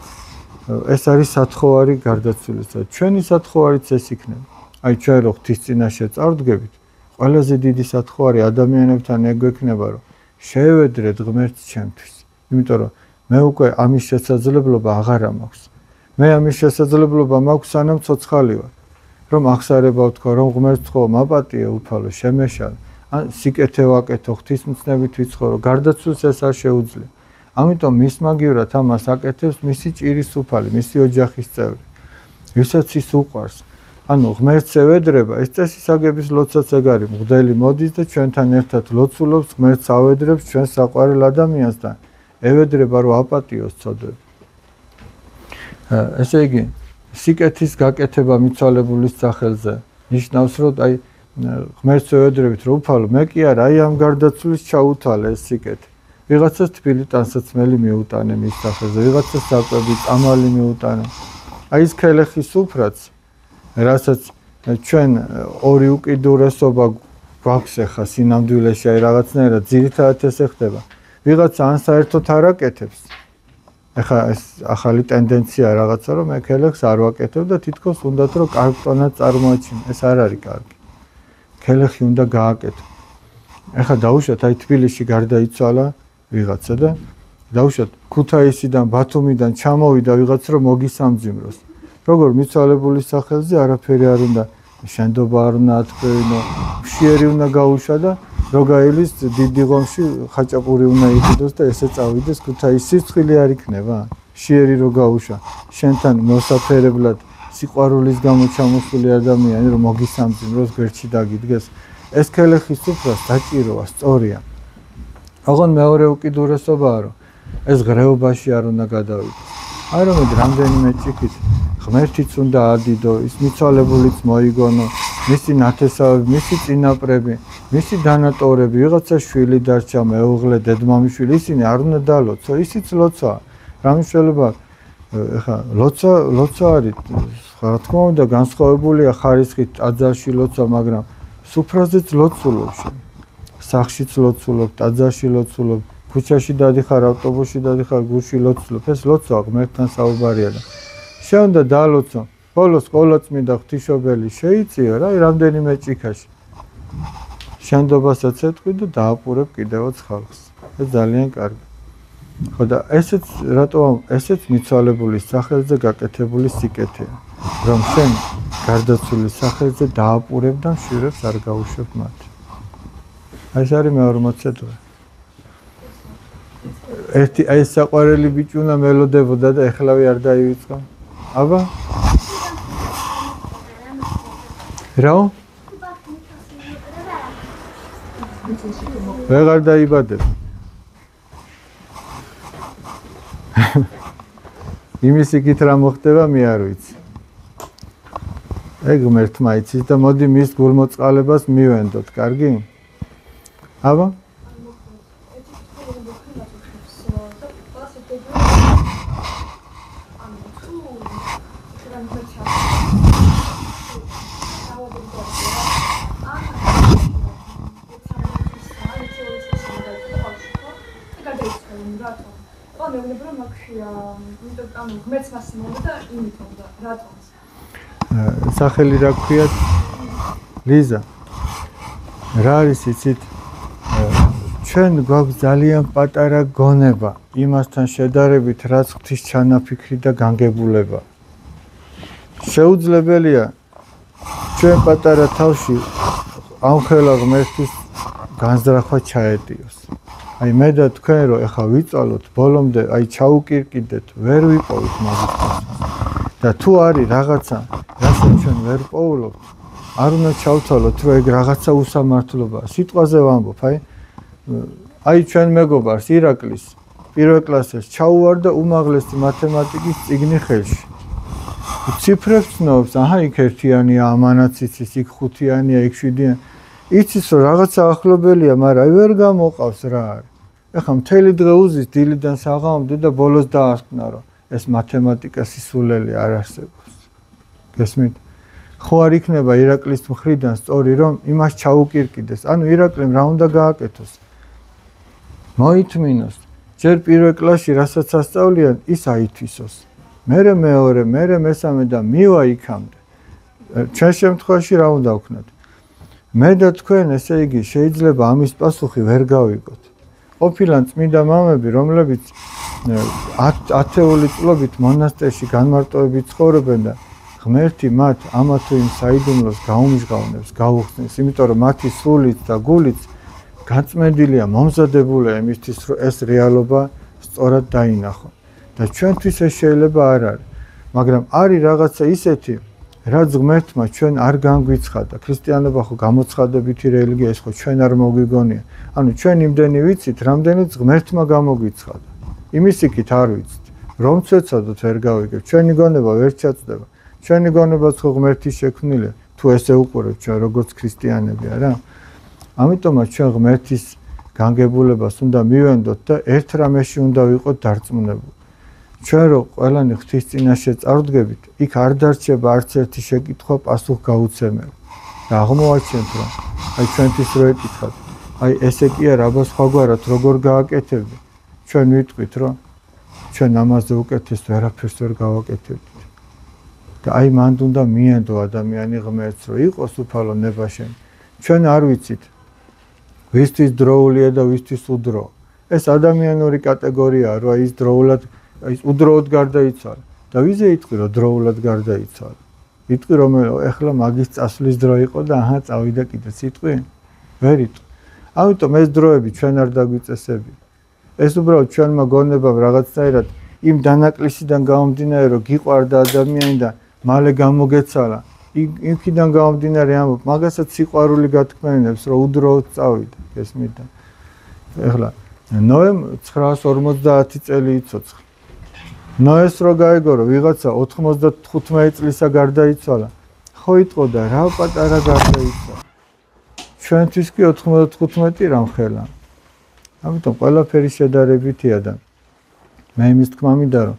ეს არის სათხოვარი გარდაცვლილისა ჩვენი სათხოვარიც ეს იქნება აი ჩვენ რო ღვთის წინაშე წავდგებით ყველაზე დიდი სათხოვარი ადამიანებთან ეგ გვექნება რომ შეევედრეთ ღმერთს ჩემთვის იმიტომ რომ მე უკვე ამის შესაძლებლობა აღარ მაქვს მე ამის შესაძლებლობა მაქვს სანამ ცოცხალი ვარ რომ ახსარება ვთქვა რომ ღმერთს ხო მაპატიე უფალო შემეშალ ან სიკეთე ვაკეთო ღვთისმცნებით ვიცხოვრო გარდაცვლილს ეს არ შეუძლია ამიტომ მის მაგივრად ამას აკეთებს მისი ჭირის უფალი მისი ოჯახის წევრი ვისაც ის უყვარს ანუ ღმერთს ევედრება ეს წესის აგების ლოცვაც ეგ არის მღვდელი მოდის და ჩვენთან ერთად ლოცულობს ღმერთს ავედრებს ჩვენ საყვარელ ადამიანს და ევედრება რომ აპატიოს ცოდვები ესე იგი სიკეთის გაკეთება მიცვალებულის სახელზე ნიშნავს რომ აი ღმერთს ვეუბნებით რომ უფალო მე კი არა აი ამ გარდაცვლის ჩაუთვალე ეს სიკეთე ვიღაცას თბილი ტანსაცმელი მიუტანე მის სახელზე ვიღაცას საკვები წამალი მიუტანე აი ეს ქელეხის უფრაც რასაც ჩვენ ორი უკიდურესობა გვაქვს ახლა სინამდვილეში აი რაღაცნაირად ძირითადად ესე ხდება ვიღაცა ან საერთოდ არ აკეთებს ახლა ეს ახალი ტენდენცია რაღაცა რომ მე ქელეხს არ ვაკეთებ და თითქოს უნდათ რომ კარგტონად წარმოაჩინო ეს არ არის კარგი ქელეხი უნდა გააკეთო ახლა დაუშვათ აი თბილისში გარდაიცვალა ვიღაცა და დაუშვათ ქუთაისიდან ბათუმიდან ჩამოვიდა ვიღაცა რომ მოგისამძიმროს როგორ მიცვალებული სახელზე არაფერი არ უნდა შენდობა არ უნდა ათქვევინო მშიერი უნდა გაუშვა და როგაილის დიდი ღომში ხაჭაპური უნდა იყიდოს და ესე წავიდეს ქუთაისის სიცხილი არ იქნება მშიერი რო გაუშვა შენთან მოსაფერებლად სიყვარულის გამო ჩამოსული ადამიანი რომ მოგისამძიმროს გვერდში დაგიდგეს ეს ქელეხის უფრას დაჭიროა სწორია აღონ მეორე უკიდურესობაა რომ ეს ღრეობაში არ უნდა გადავიდეს აი რომ რამდენიმე ჭიქით ღმერთიც უნდა ადიდო ის მიცვალებულიც მოიგონო მისი ნათესავები მისი წინაპრები მისი დანატორები ვიღაცა შვილი დარჩა მეუღლე დედმამიშვილი ისინი არ უნდა დალოცო ისიც ლოცვაა რა მნიშვნელობა ეხა ლოცვა არის რა თქმა უნდა განსხვავებულია ხარისხით ტაძარში ლოცვა მაგრამ სუფრაზეც ლოცულობ სახშიც ლოცულობ ტაძარში ლოცულობ ქუჩაში დადიხარ ავტობუსში დადიხარ გუშინ ლოცულობ ეს ლოცვა ღმერთთან საუბარია და შეუნდა დალოცო ბოლოს ყოლაწმინდა ღვთისმშობელი შეიწიო რა რამდენიმე ჭიქაში შენდობასაც ეთქვი და დააპურებ კიდევაც ხალხს ეს ძალიან კარგი ხო და ესეც რატომ ესეც მიცვალებულის სახელზე გაკეთებული სიკეთეა რომ შენ გარდაცვლილის სახელზე დააპურებ და მშვიდებს არ გაუშვებ მათ აი ეს არის მე-40 დღე ერთი აი საყვარელი ბიჭი უნდა მელოდებოდა და ეხლავე არ დაივიწყო აბა რა ვეღარ დაიბადებ იმის იქით რა მოხდება მე არ ვიცი ეგ ღმერთმა იცის და მოდი მის გულმოწყალებას მივენდოთ კარგი აბა სახელი რა ქვიათ ლიზა რა არის იცით ჩვენ გვაქვს ძალიან პატარა გონება იმასთან შედარებით რაც ღვთის ჩანაფიქრი და განგებულება შეუძლებელია ჩვენ პატარა თავში ამხელა ღმერთის განზრახვა ჩაეტიოს აი მე და თქვენ რომ ეხა ვიწვალოთ ბოლომდე აი ჩაუკირკიდეთ ვერ ვიპოვით მაგის და თუ არის რაღაცა რასაც ჩვენ ვერ პოულობთ არ უნდა ჩავთვალოთ რომ ეგ რაღაცა უსამართლობაა სიტყვაზე ვამბობ აი ჩვენ მეგობარს ირაკლის პირველ კლასეს ჩაუვარდა უმაღლესი მათემატიკის წიგნი ხელში ციფრებს ცნობს აჰა იქ ერთიანია ამანაც იცის იქ ხუთიანია იქ შვიდიანი იცის რომ რაღაცა ახლობელია მაგრამ ვერ გამოყავს რა არის ეხლა მთელი დღე უზის დილიდან საღამომდე და ბოლოს დაასკვნა რომ ეს მათემატიკა სისულელი არ არსებობს გესმით ხო არ იქნება ირაკლის მხრიდან სწორი რომ იმას ჩაუკირკიდეს ანუ ირაკლიმ რა უნდა გააკეთოს მოითმინოს ჯერ პირველ კლასში რასაც ასწავლიან ის აითვისოს მერე მეორე მერე მესამე და მივა იქამდე ჩვენ შემთხვევაში რა უნდა ვქნათ მე და თქვენ ესე იგი შეიძლება ამის პასუხი ვერ გავიგოთ ყოფილან წმინდა მამები რომლებიც 10 წლობით მონასტერში განმარტოებით ცხოვრობენ და ღმერთი მათ ამა თუ იმ საიდუმლოს გაუმჟღავნებს გაუხსნის იმიტომ რომ მათი სულით და გულით გაწმენდილია მომზადებულია იმისთვის რომ ეს რეალობა სწორად დაინახონ და ჩვენთვის ეს შეიძლება არ არის მაგრამ არის რაღაცა ისეთი რაც ღმერთმა ჩვენ არ განგვიცხადა ქრისტიანობა ხო გამოცხადებითი რელიგია ეს ხო ჩვენ არ მოგვიგონია ანუ ჩვენ იმდენი ვიცით რამდენიც ღმერთმა გამოგვიცხადა იმის იქით არ ვიცით რომ ცეცადოთ ვერ გავიგებ ჩვენი გონება ვერ ჩაწდება ჩვენი გონებაც ხო ღმერთის შექმნილია თუ თუ ესე უყურებთ ჩვენ როგორც ქრისტიანები არა ამიტომაც ჩვენ ღმერთის განგებულებას უნდა მივენდოთ და ერთ რამეში უნდა ვიყოთ დარწმუნებული ჩვენ რო ყველანი ღვთის წინაშე წარვდგებით იქ არ დარჩება არც ერთი შეკითხვა პასუხგაუცემელი და აღმოაჩენთ რომ აი ჩვენთვის რო ეკითხათ აი ესე კი არა აბა სხვაგვარად როგორ გააკეთებდი ჩვენ ვიტყვით რომ ჩვენ ამაზე უკეთეს ვერაფერს ვერ გავაკეთებდით და აი მანდ უნდა მიენდო ადამიანი ღმერთს რომ იყოს უფალო ნება შენ ჩვენ არ ვიცით ვისთვის დროულია და ვისთვის უდრო ეს ადამიანური კატეგორიაა რომ ის დროულად ის უდროოდ გარდაიცვალა და ვიზე იტყვი რომ დროულად გარდაიცვალა იტყვი რომ ეხლა მაგის წასვლის დრო იყო და აჰა წავიდა კიდეც იტყვი ვერ იტყვი ამიტომ ეს დროები ჩვენ არ დაგვიწესები ეს უბრალოდ ჩვენმა გონებამ რაღაცნაირად იმ დანაკლისიდან გამომდინარე რომ გიყვარდა ადამიანი და მალე გამოგეცალა იქიდან გამომდინარე ამბობ მაგასაც სიყვარული გათქმენებს რომ უდროოდ წავიდა გესმით ეხლა ნოემ 950 წელი იცოცხლა ნოეს რო გაიგო რომ ვიღაცა 95 წლისა გარდაიცვალა ხო იტყოდა რა პატარა გარდაიცვალა ჩვენთვის კი 95 რამ ხელა ამიტომ ყველაფერი შედარებითია და მე იმის თქმა მინდა რომ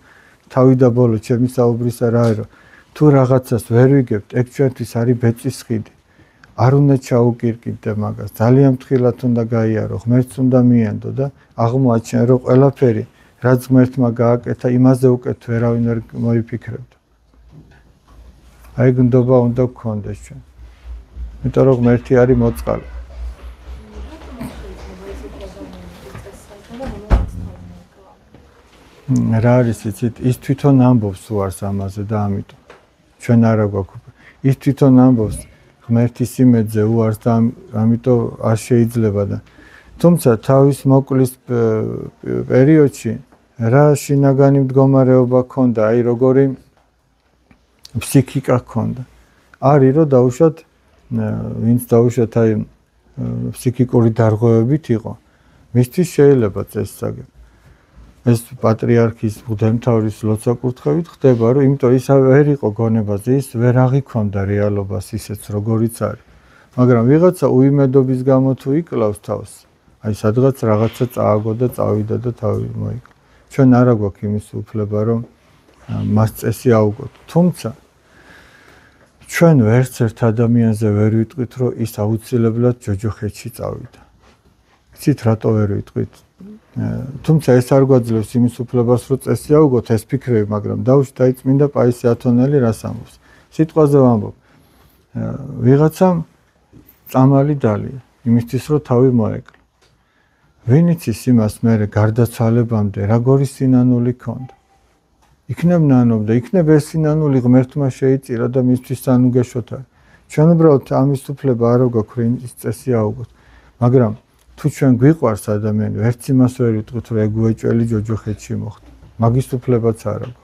თავი და ბოლო ჩემი საუბრისა რა არის თუ რაღაცას ვერ ვიგებთ ეგ ჩვენთვის არის ბეწვის ხიდი არ უნდა ჩაუკირკიდე მაგას ძალიან მთხილად უნდა გაიარო ღმერთს უნდა მიენდო და აღმოაჩენ რომ ყველაფერი რაც ღმერთმა გააკეთა იმაზე უკეთ ვერავინ ვერ მოიფიქრებდა აი გնդობა უნდა გქონდეს ჩვენ იმიტომ რომ ღმერთი არის მოწყალე რა არის იცით ის თვითონ ამბობს უარს ამაზე და ამიტომ ჩვენ არა გვაქვს ის თვითონ ამბობს ღმერთის იმედზე უარს და ამიტომ არ შეიძლება და თუმცა თავის მოკლის პერიოდში რა შინაგანი მდგომარეობა ჰქონდა აი როგორი ფსიქიკა ჰქონდა არის რომ დაუშვათ ვინც დაუშვათ აი ფსიქიკური დარღვევებით იყო მისთვის შეიძლება წესსაგებ ეს პატრიარქის მღვდელმთავრის ლოცვა-კურთხევით ხდება რომ იმიტომ ის ვერ იყო გონებაზე ის ვერ აღიქონდა რეალობას ისეც როგორიც არის მაგრამ ვიღაცა უიმედობის გამო თუ იკლავს თავს აი სადღაც რაღაცა წააგო და წავიდა და თავი მოიკლა ჩვენ არა გვაქვს იმის უფლება რომ მას წესი აუგოთ თუმცა ჩვენ ვერც ერთ ადამიანზე ვერ ვიტყვით რომ ის აუცილებლად ჯოჯოხეთში წავიდა იცით რატო ვერ ვიტყვით თუმცა ეს არ გვაძლევს იმის უფლებას რომ წესი აუგოთ ეს ფიქრები მაგრამ დავუშვით აი წმინდა პაისი ათონელი რას ამბობს სიტყვაზე ვამბობ ვიღაცამ წამალი დალია იმისთვის რომ თავი მოეკლა ვინ იცის იმას მე გარდაცვალებამდე როგორი სინანული ჰქონდა იქნებ ნანობ და იქნებ ეს სინანული ღმერთმა შეიწირა და მისთვის სანუგეშოთ არის ჩვენ უბრალოდ ამის უფლება არ გვაქვს რომ ის წესი აუგოთ მაგრამ თუ ჩვენ გვიყვარს ადამიანი ვერც იმას ვერ ვიტყვით რომ ეგ უეჭველი ჯოჯოხეთში მოხდა მაგის უფლებაც არ აქვს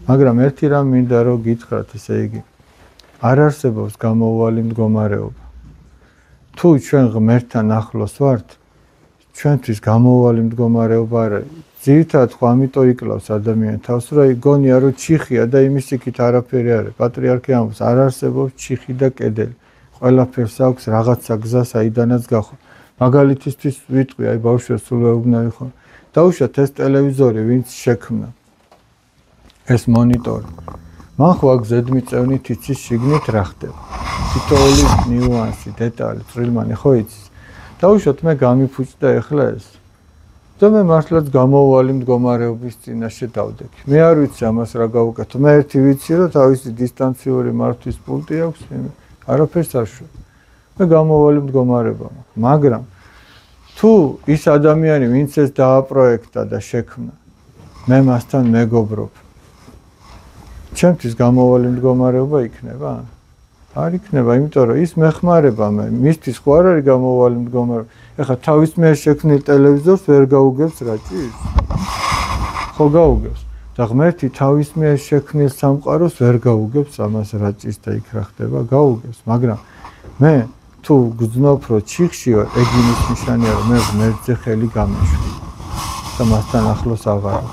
მაგრამ ერთი რამ მინდა რომ გითხრათ ესე იგი არ არსებობს გამოუვალი მდგომარეობა თუ ჩვენ ღმერთთან ახლოს ვართ ჩვენთვის გამოუვალი მდგომარეობა არ არის ძირითადად ხო ამიტომ იკლავს ადამიანი თავს რომ იგონია რომ ჩიხია და იმის იქით არაფერი არის პატრიარქი ამბობს არ არსებობს ჩიხი და კედელი ყველაფერს აქვს რაღაცა გზა საიდანაც გახო მაგალითისთვის ვიტყვი აი ბავშვებს სულ ვეუბნები ხო დაუშვათ ეს ტელევიზორი ვინც შექმნა ეს მონიტორი მან ხო აქ ზედმიწევნით იცის შიგნით რა ხდება თითოეული ნიუანსი დეტალი წვრილმანი ხო იცის დაუშვათ მე გამიფუჭდა ეხლა ეს და მე მართლაც გამოუვალი მდგომარეობის წინაშე დავდექი მე არ ვიცი ამას რა გავუკეთო მე ერთი ვიცი რომ თავისი დისტანციური მართვის პულტი აქვს არაფერს არ შვებ მე გამოუვალი მდგომარეობა მაქვს მაგრამ თუ ის ადამიანი ვინც ეს დააპროექტა და შექმნა მე მასთან მეგობრობ ჩემთვის გამოუვალი მდგომარეობა იქნება არ იქნება იმიტომ რომ ის მეხმარება მე მისთვის ხო არ არის გამოუვალი მდგომარეობა ეხლა თავის მიერ შექმნილ ტელევიზორს ვერ გაუგებს რაჭის ხო გაუგებს და ღმერთი თავის მიერ შექმნილ სამყაროს ვერ გაუგებს ამას რაჭის და იქ რა ხდება გაუგებს მაგრამ მე თუ გძნობ რომ ჩიხში ვარ ეგ იმის ნიშანია რომ მე ღმერთზე ხელი გამეშვი და მასთან ახლოს აღარ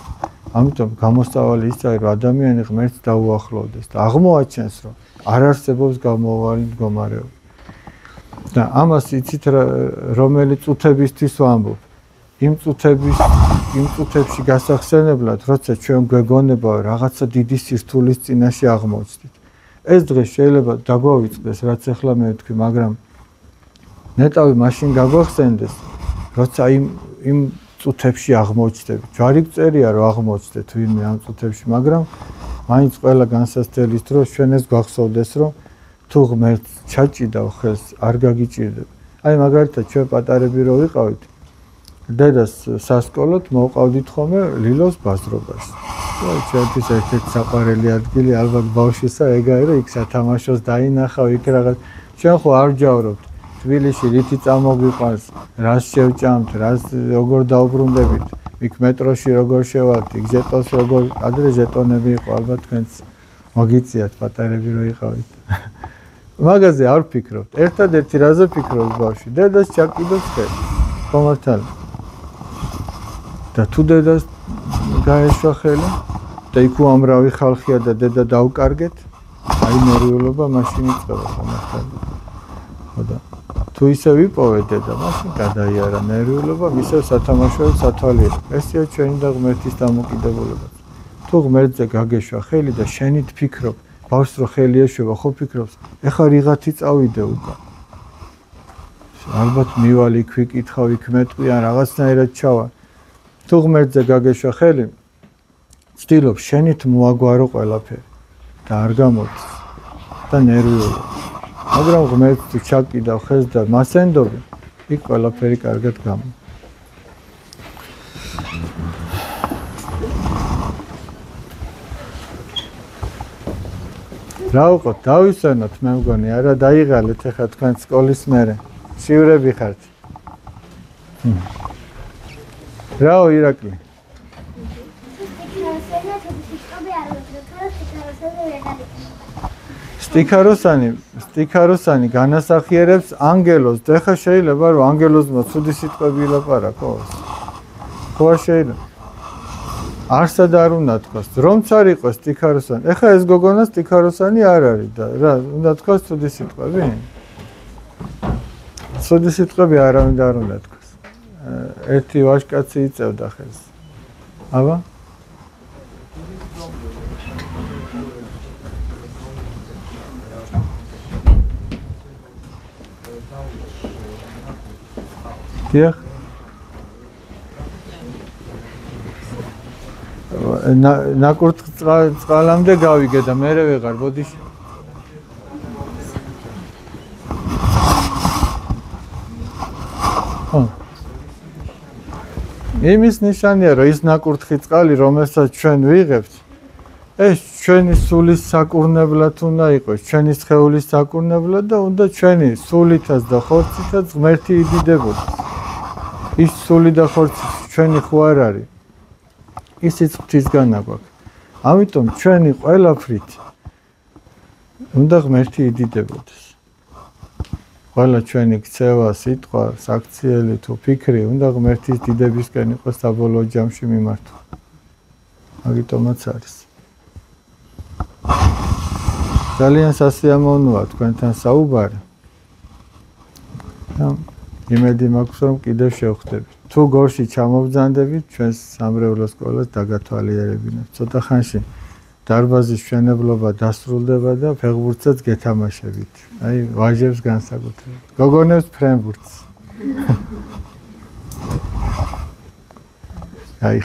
ამიტომ გამოსავალი ისაა, რომ ადამიანი ღმერთს დაუახლოვდეს და აღმოაჩენს, რომ არ არსებობს გამოვალი მდგომარეობა. და ამას იცით რომელი წუთებისთვის ვამბობ. იმ წუთებში გასახსენებლად, როცა ჩვენ გვეგონება რაღაცა დიდი სირთულის წინაშე აღმოჩნდით. ეს დღე შეიძლება დაგვავიწყდეს, რაც ახლა მე ვთქვი, მაგრამ ნეტავი მაშინ გაგვახსენდეს, როცა იმ წუთებში აღმოჩნდებით. ჯვარი გწერია, რომ აღმოჩნდეთ ვინმე ამ წუთებში, მაგრამ მაინც ყველა განსაცდელის დროს ჩვენ ეს გვახსოვდეს, რომ თუ ღმერთს ჩაჭიდავ ხელს, არ გაგიჭირდება. აი მაგალითად ჩვენ პატარები რო ვიყავით, დედას სასკოლოდ მოვყავდით ხოლმე ლილოს ბაზრობაში. ჩვენთვის ერთ-ერთი საყვარელი ადგილი ალბათ ბავშვისა ეგაა, რომ იქ სათამაშოს დაინახავ, იქ რაღაც ჩვენ ხო არ ჯავრობთ. თბილისში რითი წამოგვიყვანს, რას შევჭამთ, როგორ დაუბრუნდებით, იქ მეტროში როგორ შევალთ, იქ ჟეტონს როგორ, ადრე ჟეტონები იყო, ალბათ თქვენც მოგიწიათ პატარები რო იყავით. მაგაზე არ ვფიქრობთ. ერთადერთი რაზე ვფიქრობთ ბავშვი, დედას ჩაკიდოს ხელი. ხომართალი. და თუ დედას გაეშვა ხელი და იქ უამრავი ხალხია და დედა დაუკარგეთ, აი ნერვიულობა მაშინ იწყება ხომართალი. ხოდა თუ ისე ვიპოვე დედა, მაშინ გადაიარა ნერვიულობა, ისევ სათამაშოებს სათვალიერებ. ესეა ჩვენი და ღმერთის დამოკიდებულება. თუ ღმერთზე გაგეშვა ხელი და შენით ფიქრობ, ბავშვს რო ხელი ეშვება, ხო ფიქრობს, ეხა რიღათი წავიდე უკან. ალბათ მივალი იქ ვიკითხავ, იქ მეტყვი ან რაღაცნაირად ჩავა. თუ ღმერთზე გაგეშვა ხელი, ვცდილობ შენით მოაგვარო ყველაფერი და არ გამოდის და ნერვიულობა. მაგრამ ღმერთს თუ ჩაკიდავ ხელს და მასენდობი, იქ ყველაფერი კარგად გამა. რა ვიყოთ, დავისვენოთ, მე მგონი, არა დაიღალეთ ახლა თქვენ სკოლის მერე. შივრები ხართ. რაო ირაკლი? სტიქაროსანი განასახიერებს ანგელოზს. და ხა შეიძლება რომ ანგელოზმა ცუდი სიტყვები ილაპარაკოს. ხო შეიძლება. არსად არ უნდა თქვას, რომც არ იყოს სტიქაროსანი. ეხა ეს გოგონა სტიქაროსანი არ არის და რა, უნდა თქვას ცუდი სიტყვები? ცუდი სიტყვები არავინ არ უნდა თქვას. ერთი ვაჟკაცი იწევდა ხელს. აბა? დიახ. ნაკურთხ წყალამდე გავიგე და მერე ვეღარ, ბოდიში. იმის ნიშანია, რომ ის ნაკურთხი წყალი, რომელსაც ჩვენ ვიღებთ, ეს ჩვენი სულის საკურნებლად უნდა იყოს, ჩვენი სხეულის საკურნებლად და უნდა ჩვენი სულითაც და ხორცითაც ღმერთი იდიდებოდეს. ის სული და ხორცი ჩვენი ხო არ არის. ისიც ღვთისგანა გვაქვს. ამიტომ ჩვენი ყველაფრით უნდა ღმერთი იდიდებოდეს. ყველა ჩვენი ქცევა, სიტყვა, საქციელი თუ ფიქრი უნდა ღმერთის დიდებისკენ იყოს საბოლოო ჯამში მიმართვა. მაგიტომაც არის. ძალიან სასიამოვნოა თქვენთან საუბარი. იმედი მაქვს, რომ კიდევ შევხვდებით. თუ გორში ჩამოვბრძანდებით, ჩვენს სამრევლო სკოლას დაგათვალიერებინებთ. ცოტა ხანში დარბაზის მშენებლობა დასრულდება და ფეხბურთსაც გეთამაშებით. აი, ვაჟებს განსაკუთრებით. გოგონებს ფრენბურთს. აი